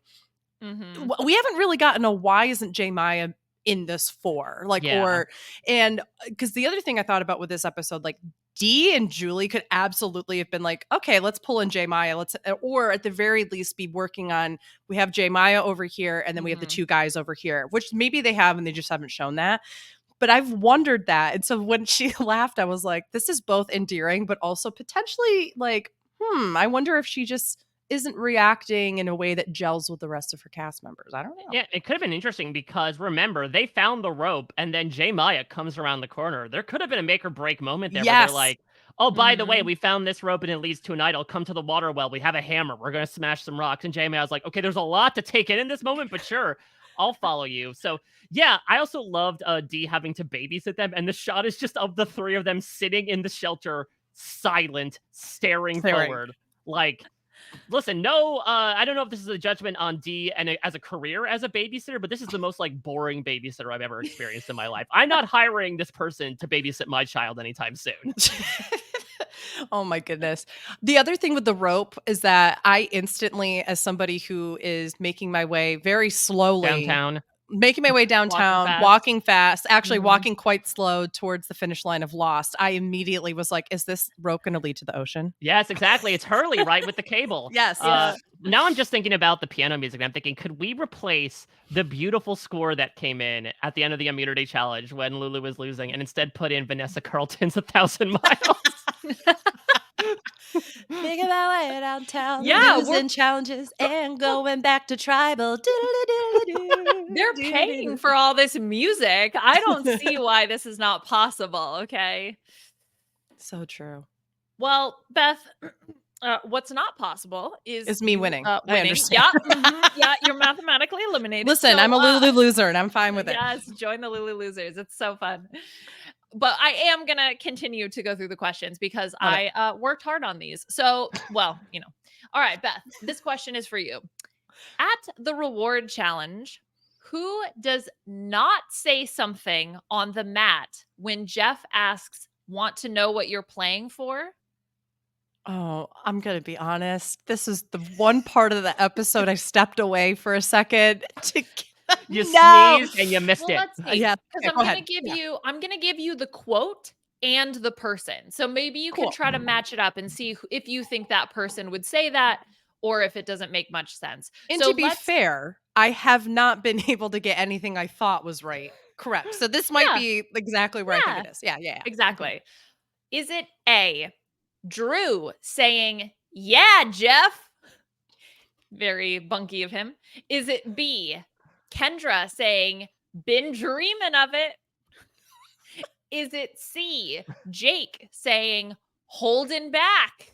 Mhm. We haven't really gotten a why isn't J Maya in this 4, like, Yeah. and because the other thing I thought about with this episode, like Dee and Julie could absolutely have been like, okay, let's pull in J Maya, or at the very least be working on, we have J Maya over here and then we have the 2 guys over here, which maybe they have and they just haven't shown that. But I've wondered that. And so when she laughed, I was like, this is both endearing, but also potentially like, I wonder if she just isn't reacting in a way that gels with the rest of her cast members. I don't know. Yeah, it could have been interesting because remember, they found the rope and then J Maya comes around the corner. There could have been a make or break moment there where Yes. they're like, oh, by the way, Mhm. we found this rope and it leads to an idol. Come to the water well. We have a hammer. We're going to smash some rocks. And J Maya's like, okay, there's a lot to take in this moment, but sure, I'll follow you. So yeah, I also loved Dee having to babysit them. And the shot is just of the 3 of them sitting in the shelter, silent, staring forward. Like, listen, no, I don't know if this is a judgment on Dee and as a career as a babysitter, but this is the most like boring babysitter I've ever experienced in my life. I'm not hiring this person to babysit my child anytime soon. Oh my goodness. The other thing with the rope is that I instantly, as somebody who is making my way very slowly Downtown. making my way downtown, walking fast, actually walking quite slow towards the finish line of Lost, I immediately was like, is this rope going to lead to the ocean? Yes, exactly. It's Hurley, right, with the cable. Yes. Now I'm just thinking about the piano music. I'm thinking, could we replace the beautiful score that came in at the end of the immunity challenge when Lulu was losing and instead put in Vanessa Carlton's 1,000 Miles? Think about way downtown, Yeah, losing challenges and going back to tribal. They're paying for all this music. I don't see why this is not possible. Okay. So true. Well, Beth, what's not possible is me you, winning. winning. I understand. Yeah, yeah, you're mathematically eliminated. Listen, So, I'm a Lulu loser and I'm fine with it. Yes, join the Lulu losers. It's so fun. But I am going to continue to go through the questions because I worked hard on these. So, well, All right, Beth, this question is for you. At the reward challenge, who does not say something on the mat when Jeff asks, want to know what you're playing for? Oh, I'm going to be honest. This is the one part of the episode I stepped away for a second to You sneezed and you missed it. Let's see. Yeah, Because okay, I'm gonna give you the quote and the person. So maybe you can try to match it up and see if you think that person would say that or if it doesn't make much sense. And so to be fair, I have not been able to get anything I thought was correct. So this might be exactly where I think it is. Yeah. Exactly. Is it A, Drew saying, yeah, Jeff? Very bunky of him. Is it B, Kendra saying, been dreaming of it? Is it C, Jake saying, holding back?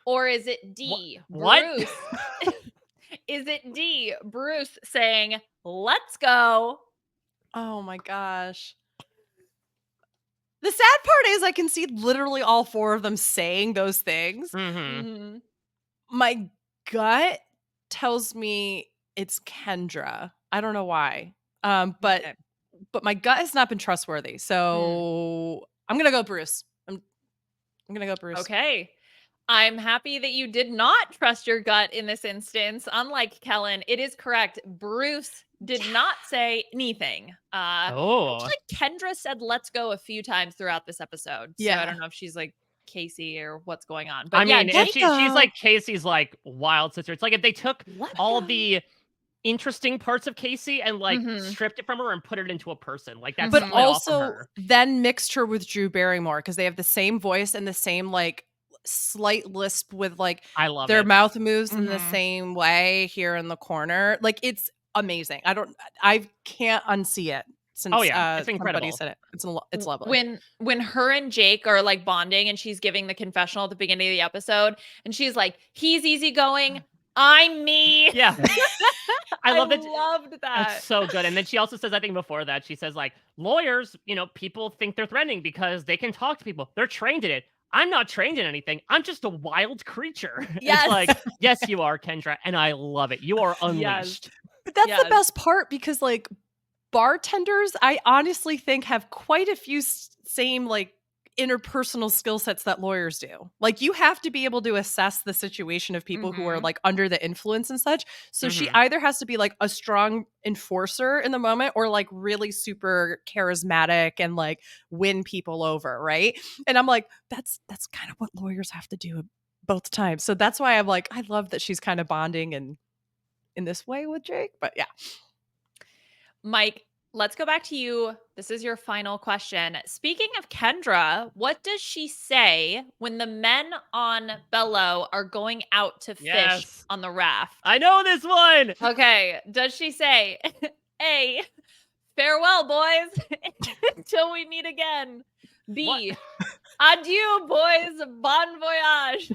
Or is it D, Bruce? Is it D, Bruce saying, let's go? Oh my gosh. The sad part is I can see literally all four of them saying those things. Mm-hmm. My gut tells me it's Kendra. I don't know why. But my gut has not been trustworthy. So I'm gonna go Bruce. I'm gonna go Bruce. Okay. I'm happy that you did not trust your gut in this instance. Unlike Kellen, it is correct. Bruce did not say anything. Actually, Kendra said let's go a few times throughout this episode. So I don't know if she's like Casey or what's going on. But I mean, she's like Casey's like wild sister. It's like if they took all the interesting parts of Casey and like stripped it from her and put it into a person. Like that's but also then mixed her with Drew Barrymore because they have the same voice and the same like slight lisp with like their mouth moves in the same way here in the corner. Like it's amazing. I can't unsee it since it's incredible. Somebody said it. It's lovely. When her and Jake are like bonding and she's giving the confessional at the beginning of the episode and she's like, he's easygoing, I'm me. Yeah. I loved that. That's so good. And then she also says, I think before that, she says like lawyers, people think they're threatening because they can talk to people. They're trained in it. I'm not trained in anything. I'm just a wild creature. Yes. It's like, yes, you are, Kendra. And I love it. You are unleashed. But that's the best part because like bartenders, I honestly think have quite a few same like interpersonal skill sets that lawyers do. Like you have to be able to assess the situation of people who are like under the influence and such. So she either has to be like a strong enforcer in the moment or like really super charismatic and like win people over, right? And I'm like, that's kind of what lawyers have to do both times. So that's why I'm like, I love that she's kind of bonding and in this way with Jake. But yeah. Mike, let's go back to you. This is your final question. Speaking of Kendra, what does she say when the men on Bello are going out to fish on the raft? I know this one. Okay. Does she say, A, farewell, boys, until we meet again? B, adieu, boys, bon voyage.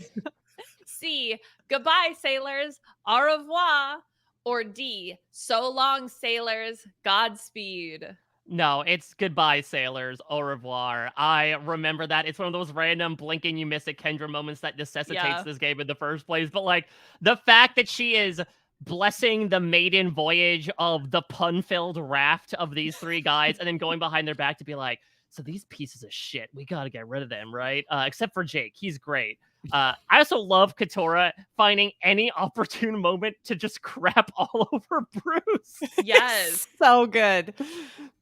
C, goodbye, sailors, au revoir. Or D, so long, sailors, Godspeed. No, it's goodbye, sailors, au revoir. I remember that. It's one of those random blink and you miss it Kendra moments that necessitates this game in the first place. But like the fact that she is blessing the maiden voyage of the pun-filled raft of these three guys and then going behind their back to be like, so these pieces of shit, we got to get rid of them, right? Except for Jake. He's great. I also love Katora finding any opportune moment to just crap all over Bruce. Yes. So good.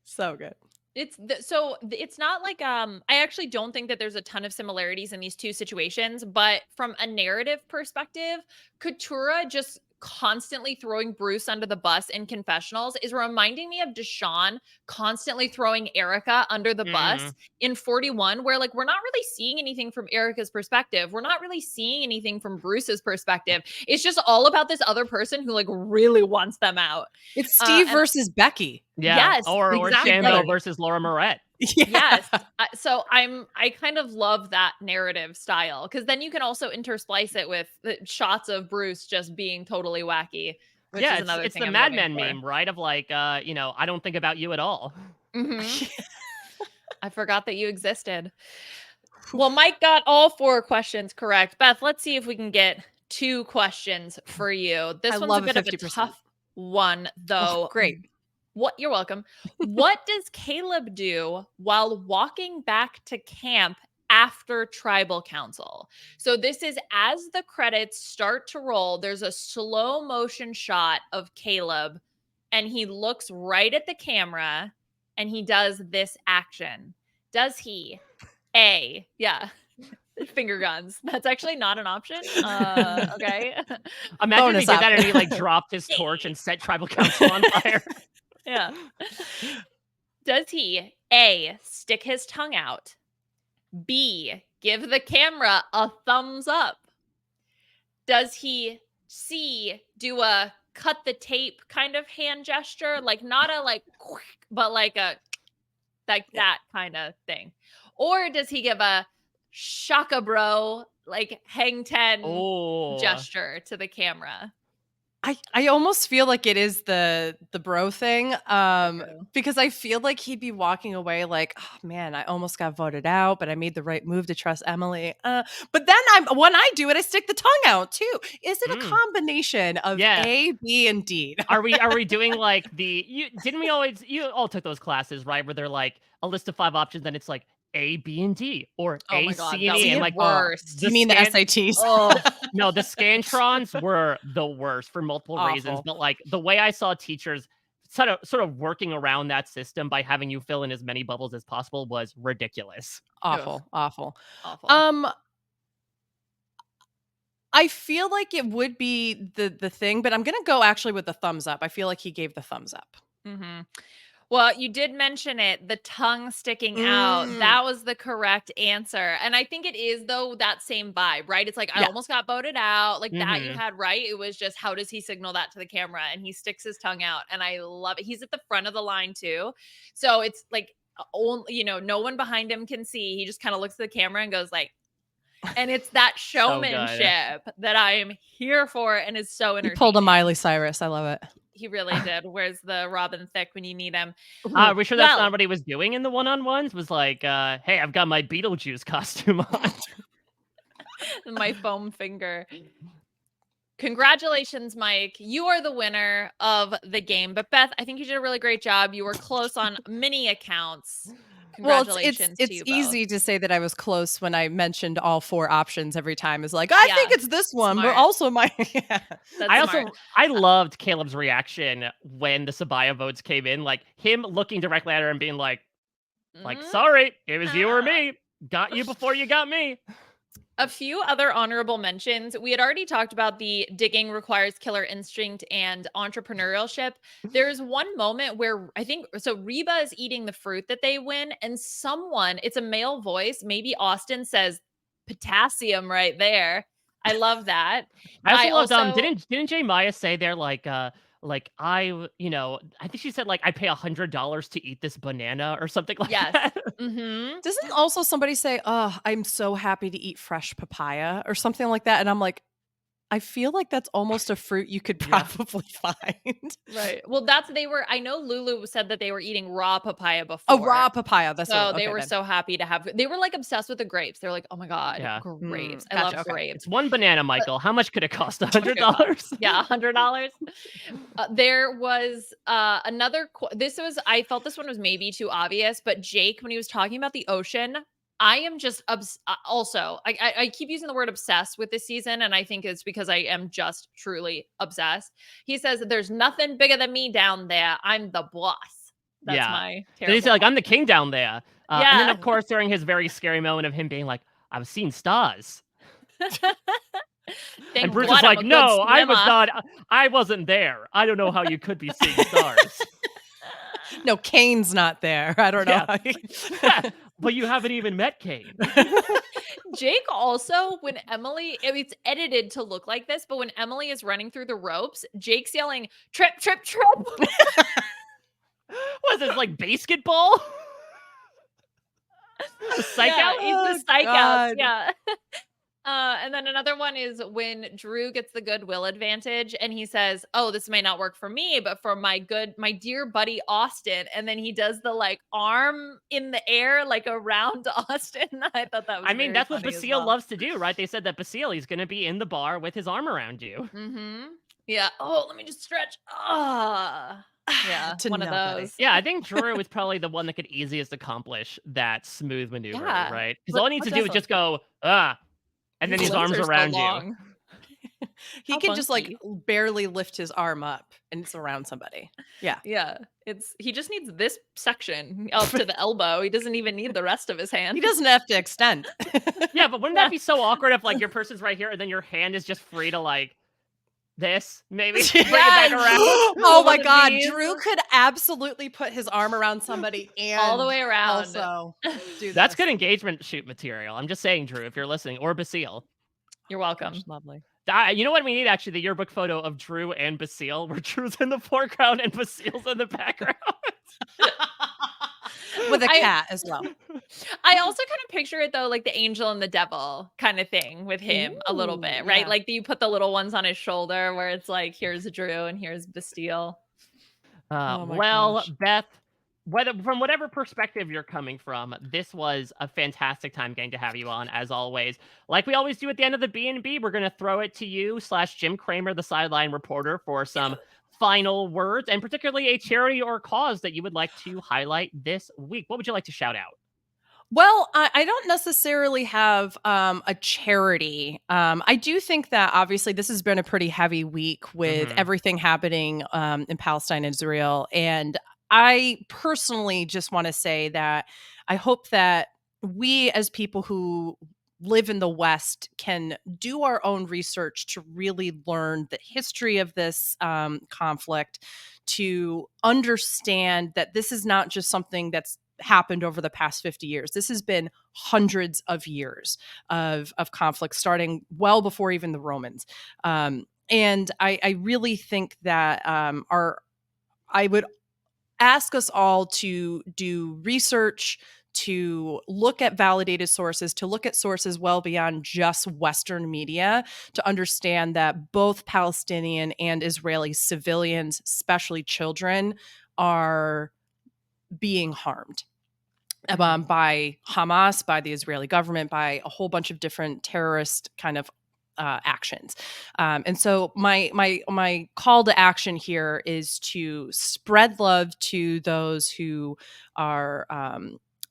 So good. It's not like I actually don't think that there's a ton of similarities in these two situations, but from a narrative perspective, Katura just constantly throwing Bruce under the bus in confessionals is reminding me of Deshaun constantly throwing Erica under the bus in 41, where like we're not really seeing anything from Erica's perspective. We're not really seeing anything from Bruce's perspective. It's just all about this other person who like really wants them out. It's Steve versus Becky. Yeah. Yes, Or exactly. Shambo versus Laura Moret. Yeah. Yes. So I kind of love that narrative style because then you can also intersplice it with the shots of Bruce just being totally wacky. Which is another it's thing the I'm Mad living Men for. meme, right? Of like, I don't think about you at all. I forgot that you existed. Well, Mike got all 4 questions correct. Beth, let's see if we can get 2 questions for you. This one's a bit of a 50%. tough one, though. Oh, great. You're welcome. What does Caleb do while walking back to camp after tribal council? So this is as the credits start to roll, there's a slow motion shot of Caleb and he looks right at the camera and he does this action. Does he finger guns. That's actually not an option. Okay. Imagine Bonus if he did that and he like option. dropped his torch and set tribal council on fire. Yeah. Does he A, stick his tongue out? B, give the camera a thumbs up? Does he C, do a cut the tape kind of hand gesture? Like not a like, but like a that kind of thing. Or does he give a shaka bro, like hang 10 gesture to the camera? I almost feel like it is the bro thing because I feel like he'd be walking away like, oh man, I almost got voted out, but I made the right move to trust Emily. But then when I do it, I stick the tongue out too. Is it a combination of A, B, and D? Are we doing like you all took those classes, right? Where they're like a list of 5 options and it's like A, B, and D, or A, C, and E. And like worst. You mean the SATs? No, the Scantrons were the worst for multiple reasons. But like the way I saw teachers sort of working around that system by having you fill in as many bubbles as possible was ridiculous. Awful. I feel like it would be the thing, but I'm gonna go actually with the thumbs up. I feel like he gave the thumbs up. Well, you did mention it, the tongue sticking out. That was the correct answer. And I think it is, though, that same vibe, right? It's like, I almost got voted out. Like that you had right. It was just, how does he signal that to the camera? And he sticks his tongue out. And I love it. He's at the front of the line, too. So it's like, no one behind him can see. He just kind of looks at the camera and goes like, and it's that showmanship that I am here for and is so entertaining. He pulled a Miley Cyrus. I love it. He really did. Where's the Robin Thicke when you need him? Are we sure that's not what he was doing in the one-on-ones? Was like, hey, I've got my Beetlejuice costume on. My foam finger. Congratulations, Mike. You are the winner of the game. But Beth, I think you did a really great job. You were close on many accounts. Congratulations to you it's easy to say that I was close when I mentioned all 4 options every time. Is like, I think it's this one, but also my. I loved Caleb's reaction when the Saaya votes came in, like him looking directly at her and being like, sorry, it was you or me. Got you before you got me. A few other honorable mentions. We had already talked about the digging requires killer instinct and entrepreneurship. There's one moment where I think, Reba is eating the fruit that they win and it's a male voice, maybe Austin says potassium right there. I love that. I also loved, didn't J Maya say there I think she said like I pay $100 to eat this banana or something like that. Doesn't also somebody say, oh, I'm so happy to eat fresh papaya or something like that? And I'm like, I feel like that's almost a fruit you could probably find. Right. Well, I know Lulu said that they were eating raw papaya before. Oh, raw papaya. They were so happy to have, they were like obsessed with the grapes. They're like, oh my God, grapes. I love grapes. It's one banana, Michael. How much could it cost? $100? Yeah, $100. There was another, I felt this one was maybe too obvious, but Jake, when he was talking about the ocean, I am just also, I keep using the word obsessed with this season, and I think it's because I am just truly obsessed. He says, "There's nothing bigger than me down there. I'm the boss." That's Yeah. my Then he said, terrible. like, I'm the king down there. And then, Yeah. of course, during his very scary moment of him being like, I've seen stars. And Thank Bruce is God I'm like, a good no, I was swimmer. not. I wasn't there. I don't know how you could be seeing stars. No, Kane's not there. I don't know. Yeah. But you haven't even met Kane. Jake also, when Emily, it's edited to look like this, but when Emily is running through the ropes, Jake's yelling, "Trip, trip, trip." What is this, like basketball? The psych Yeah, out? he's Oh, the psych outs. God. Yeah. And then another one is when Drew gets the goodwill advantage and he says, "Oh, this may not work for me, but for my dear buddy Austin." And then he does the like arm in the air, like around Austin. I thought that was I mean, very that's what funny as Basile well. loves to do, right? They said that Basile, he's going to be in the bar with his arm around you. Mm-hmm. Yeah. Oh, let me just stretch. Ah. Yeah. To One of nobody. those. Yeah, I think Drew is probably the one that could easiest accomplish that smooth maneuver, Yeah. right? Because But all he needs to do is just go, and then his arm's limbs are so around you. long. He How can just like funky. barely lift his arm up and it's around somebody. Yeah. Yeah. He just needs this section up to the elbow. He doesn't even need the rest of his hand. He doesn't have to extend. Yeah, but wouldn't that be so awkward if like your person's right here and then your hand is just free to like this, maybe? Bring it back Yes! around. Oh my One of God. these. Drew could absolutely put his arm around somebody and All the way around. also do That's this. good engagement shoot material. I'm just saying, Drew, if you're listening, or Basile. You're welcome. Gosh, lovely. You know what we need, actually? The yearbook photo of Drew and Basile, where Drew's in the foreground and Basile's in the background. With a cat as well. I also kind of picture it though, like the angel and the devil kind of thing with him a little Ooh, bit, right? yeah. Like you put the little ones on his shoulder where it's like, here's Drew and here's Bastille. Oh my Well, gosh. Beth, from whatever perspective you're coming from, this was a fantastic time getting to have you on, as always. Like we always do at the end of the B&B, we're going to throw it to you / Jim Kramer, the sideline reporter, for some final words, and particularly a charity or cause that you would like to highlight this week. What would you like to shout out? Well, I don't necessarily have a charity. I do think that obviously this has been a pretty heavy week with everything happening in Palestine and Israel. And I personally just want to say that I hope that we as people who live in the West can do our own research to really learn the history of this conflict, to understand that this is not just something that's happened over the past 50 years. This has been hundreds of years of conflict, starting well before even the Romans. And I really think that I would ask us all to do research, to look at validated sources, to look at sources well beyond just Western media, to understand that both Palestinian and Israeli civilians, especially children, are being harmed by Hamas, by the Israeli government, by a whole bunch of different terrorist kind of actions. And so my call to action here is to spread love to those who are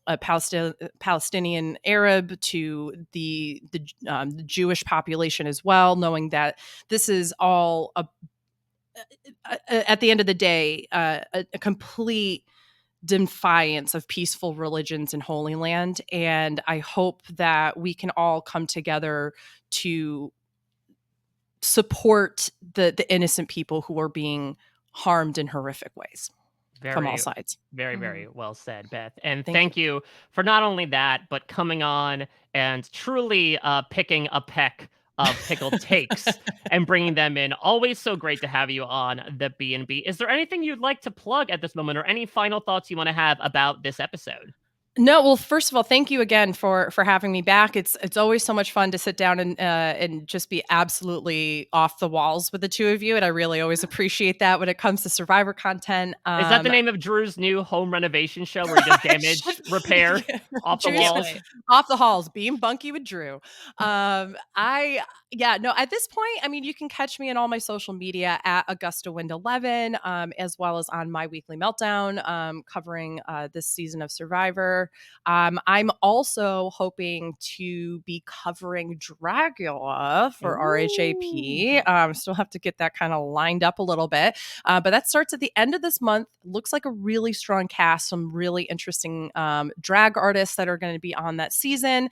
a Palestinian Arab, to the Jewish population as well, knowing that this is all at the end of the day a complete defiance of peaceful religions in Holy Land. And I hope that we can all come together to support the innocent people who are being harmed in horrific ways from all sides. Very, very well said, Beth. And Thank thank you for not only that, but coming on and truly picking a peck of pickled takes and bringing them in. Always so great to have you on the B&B. Is there anything you'd like to plug at this moment, or any final thoughts you want to have about this episode? No, well, first of all, thank you again for having me back. It's always so much fun to sit down and just be absolutely off the walls with the two of you, and I really always appreciate that when it comes to Survivor content. Is that the name of Drew's new home renovation show, where he does damage repair off the walls? Off the halls, being bunky with Drew. At this point, I mean, you can catch me on all my social media at AugustaWind11, as well as on My Weekly Meltdown, covering this season of Survivor. there. I'm also hoping to be covering Dragula for RHAP. Still have to get that kind of lined up a little bit. But that starts at the end of this month. Looks like a really strong cast, some really interesting drag artists that are going to be on that season.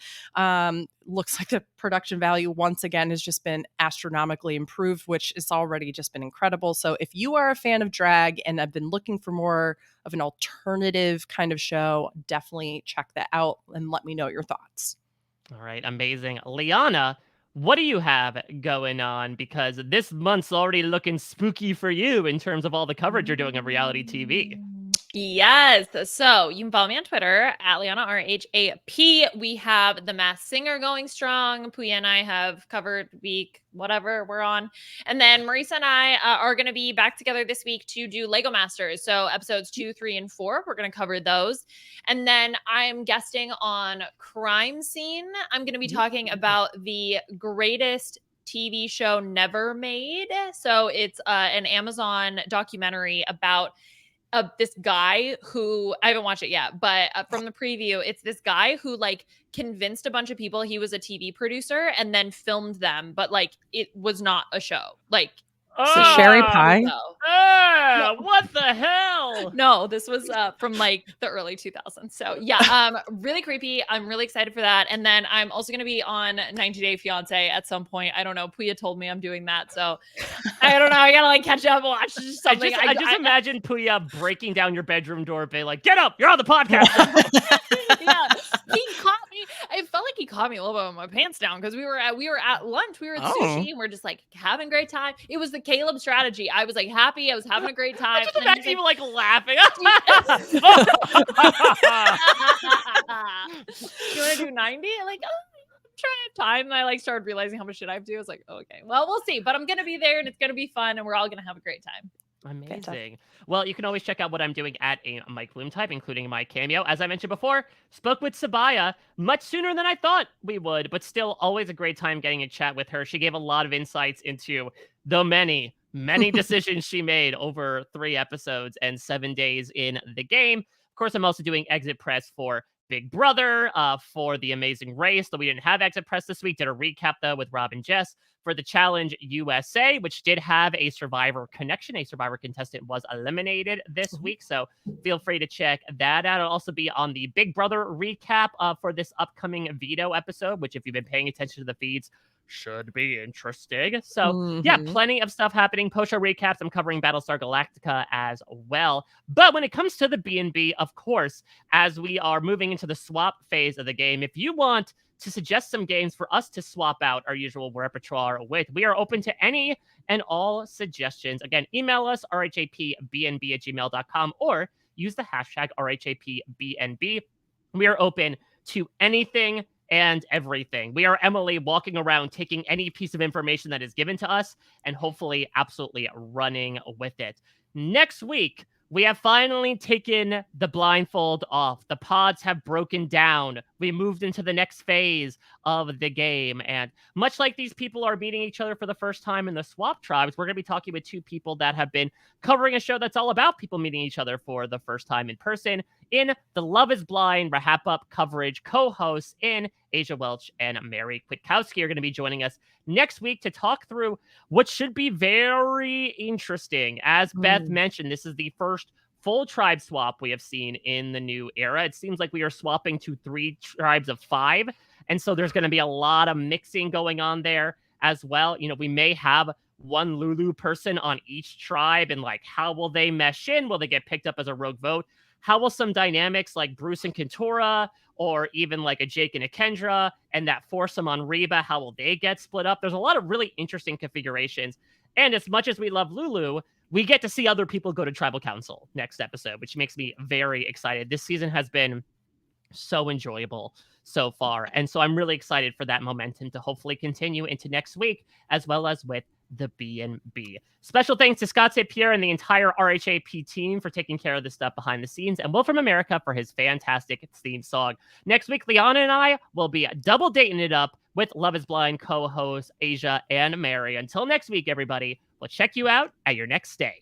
Looks like the production value once again has just been astronomically improved, which has already just been incredible. So if you are a fan of drag and have been looking for more of an alternative kind of show, definitely check that out and let me know your thoughts. All right, amazing. Liana, what do you have going on? Because this month's already looking spooky for you in terms of all the coverage you're doing of reality TV. Yes. So you can follow me on Twitter at Liana RHAP. We have The Masked Singer going strong. Puya and I have covered week, whatever we're on. And then Marisa and I are going to be back together this week to do Lego Masters. So episodes 2, 3, and 4, we're going to cover those. And then I'm guesting on Crime Scene. I'm going to be talking about the greatest TV show never made. So it's an Amazon documentary about this guy who I haven't watched it yet, but from the preview, it's this guy who like convinced a bunch of people he was a TV producer and then filmed them, but like it was not a show. Like So Sherry Pie? What the hell? No, this was from like the early 2000s. So yeah, really creepy. I'm really excited for that. And then I'm also going to be on 90 Day Fiance at some point. I don't know. Puya told me I'm doing that. So I don't know. I got to like catch up and watch something. I just imagine Puya breaking down your bedroom door and being like, get up, you're on the podcast now. Yeah, he caught me. I felt like he caught me a little bit with my pants down because we were at lunch. We were at sushi and we're just like having a great time. It was the Caleb strategy. I was like happy. I was having a great time. I just imagine you like laughing. You want to do 90? Like, trying time. And I like started realizing how much shit I have to do. I was like, oh, okay, well, we'll see. But I'm gonna be there and it's gonna be fun and we're all gonna have a great time. Amazing. Fantastic. Well, you can always check out what I'm doing at a Mike Bloom type, including my cameo. As I mentioned before, spoke with Saaya much sooner than I thought we would, but still always a great time getting a chat with her. She gave a lot of insights into the many decisions she made over 3 episodes and 7 days in the game. Of course, I'm also doing exit press for Big Brother, for The Amazing Race, though we didn't have exit press this week. Did a recap, though, with Rob and Jess for the Challenge USA, which did have a Survivor connection. A Survivor contestant was eliminated this week, so feel free to check that out. I'll also be on the Big Brother recap for this upcoming veto episode, which if you've been paying attention to the feeds, should be interesting. So yeah, plenty of stuff happening. Post-show recaps. I'm covering Battlestar Galactica as well. But when it comes to the B&B, of course, as we are moving into the swap phase of the game, if you want to suggest some games for us to swap out our usual repertoire with, we are open to any and all suggestions. Again, email us, rhapbnb@gmail.com, or use the hashtag RHAPBNB. We are open to anything and everything. We are Emily walking around taking any piece of information that is given to us and hopefully absolutely running with it. Next week, we have finally taken the blindfold off. The pods have broken down. We moved into the next phase of the game. And much like these people are meeting each other for the first time in the swap tribes, we're going to be talking with 2 people that have been covering a show that's all about people meeting each other for the first time in person in the Love is Blind RHAP Up coverage. Co-hosts in Asia Welch and Mary Kwiatkowski are going to be joining us next week to talk through what should be very interesting. As Beth mentioned, this is the first full tribe swap we have seen in the new era. It seems like we are swapping to 3 tribes of 5. And so there's going to be a lot of mixing going on there as well. You know, we may have one Lulu person on each tribe, and like, how will they mesh in? Will they get picked up as a rogue vote? How will some dynamics like Bruce and Kentora, or even like a Jake and a Kendra, and that foursome on Reba, how will they get split up? There's a lot of really interesting configurations. And as much as we love Lulu, we get to see other people go to tribal council next episode, which makes me very excited. This season has been so enjoyable so far. And so I'm really excited for that momentum to hopefully continue into next week, as well as with the B&B. Special thanks to Scott St. Pierre and the entire RHAP team for taking care of this stuff behind the scenes, and Will from America for his fantastic theme song. Next week, Liana and I will be double dating it up with Love is Blind co-hosts Asia and Mary. Until next week, everybody, we'll check you out at your next stay.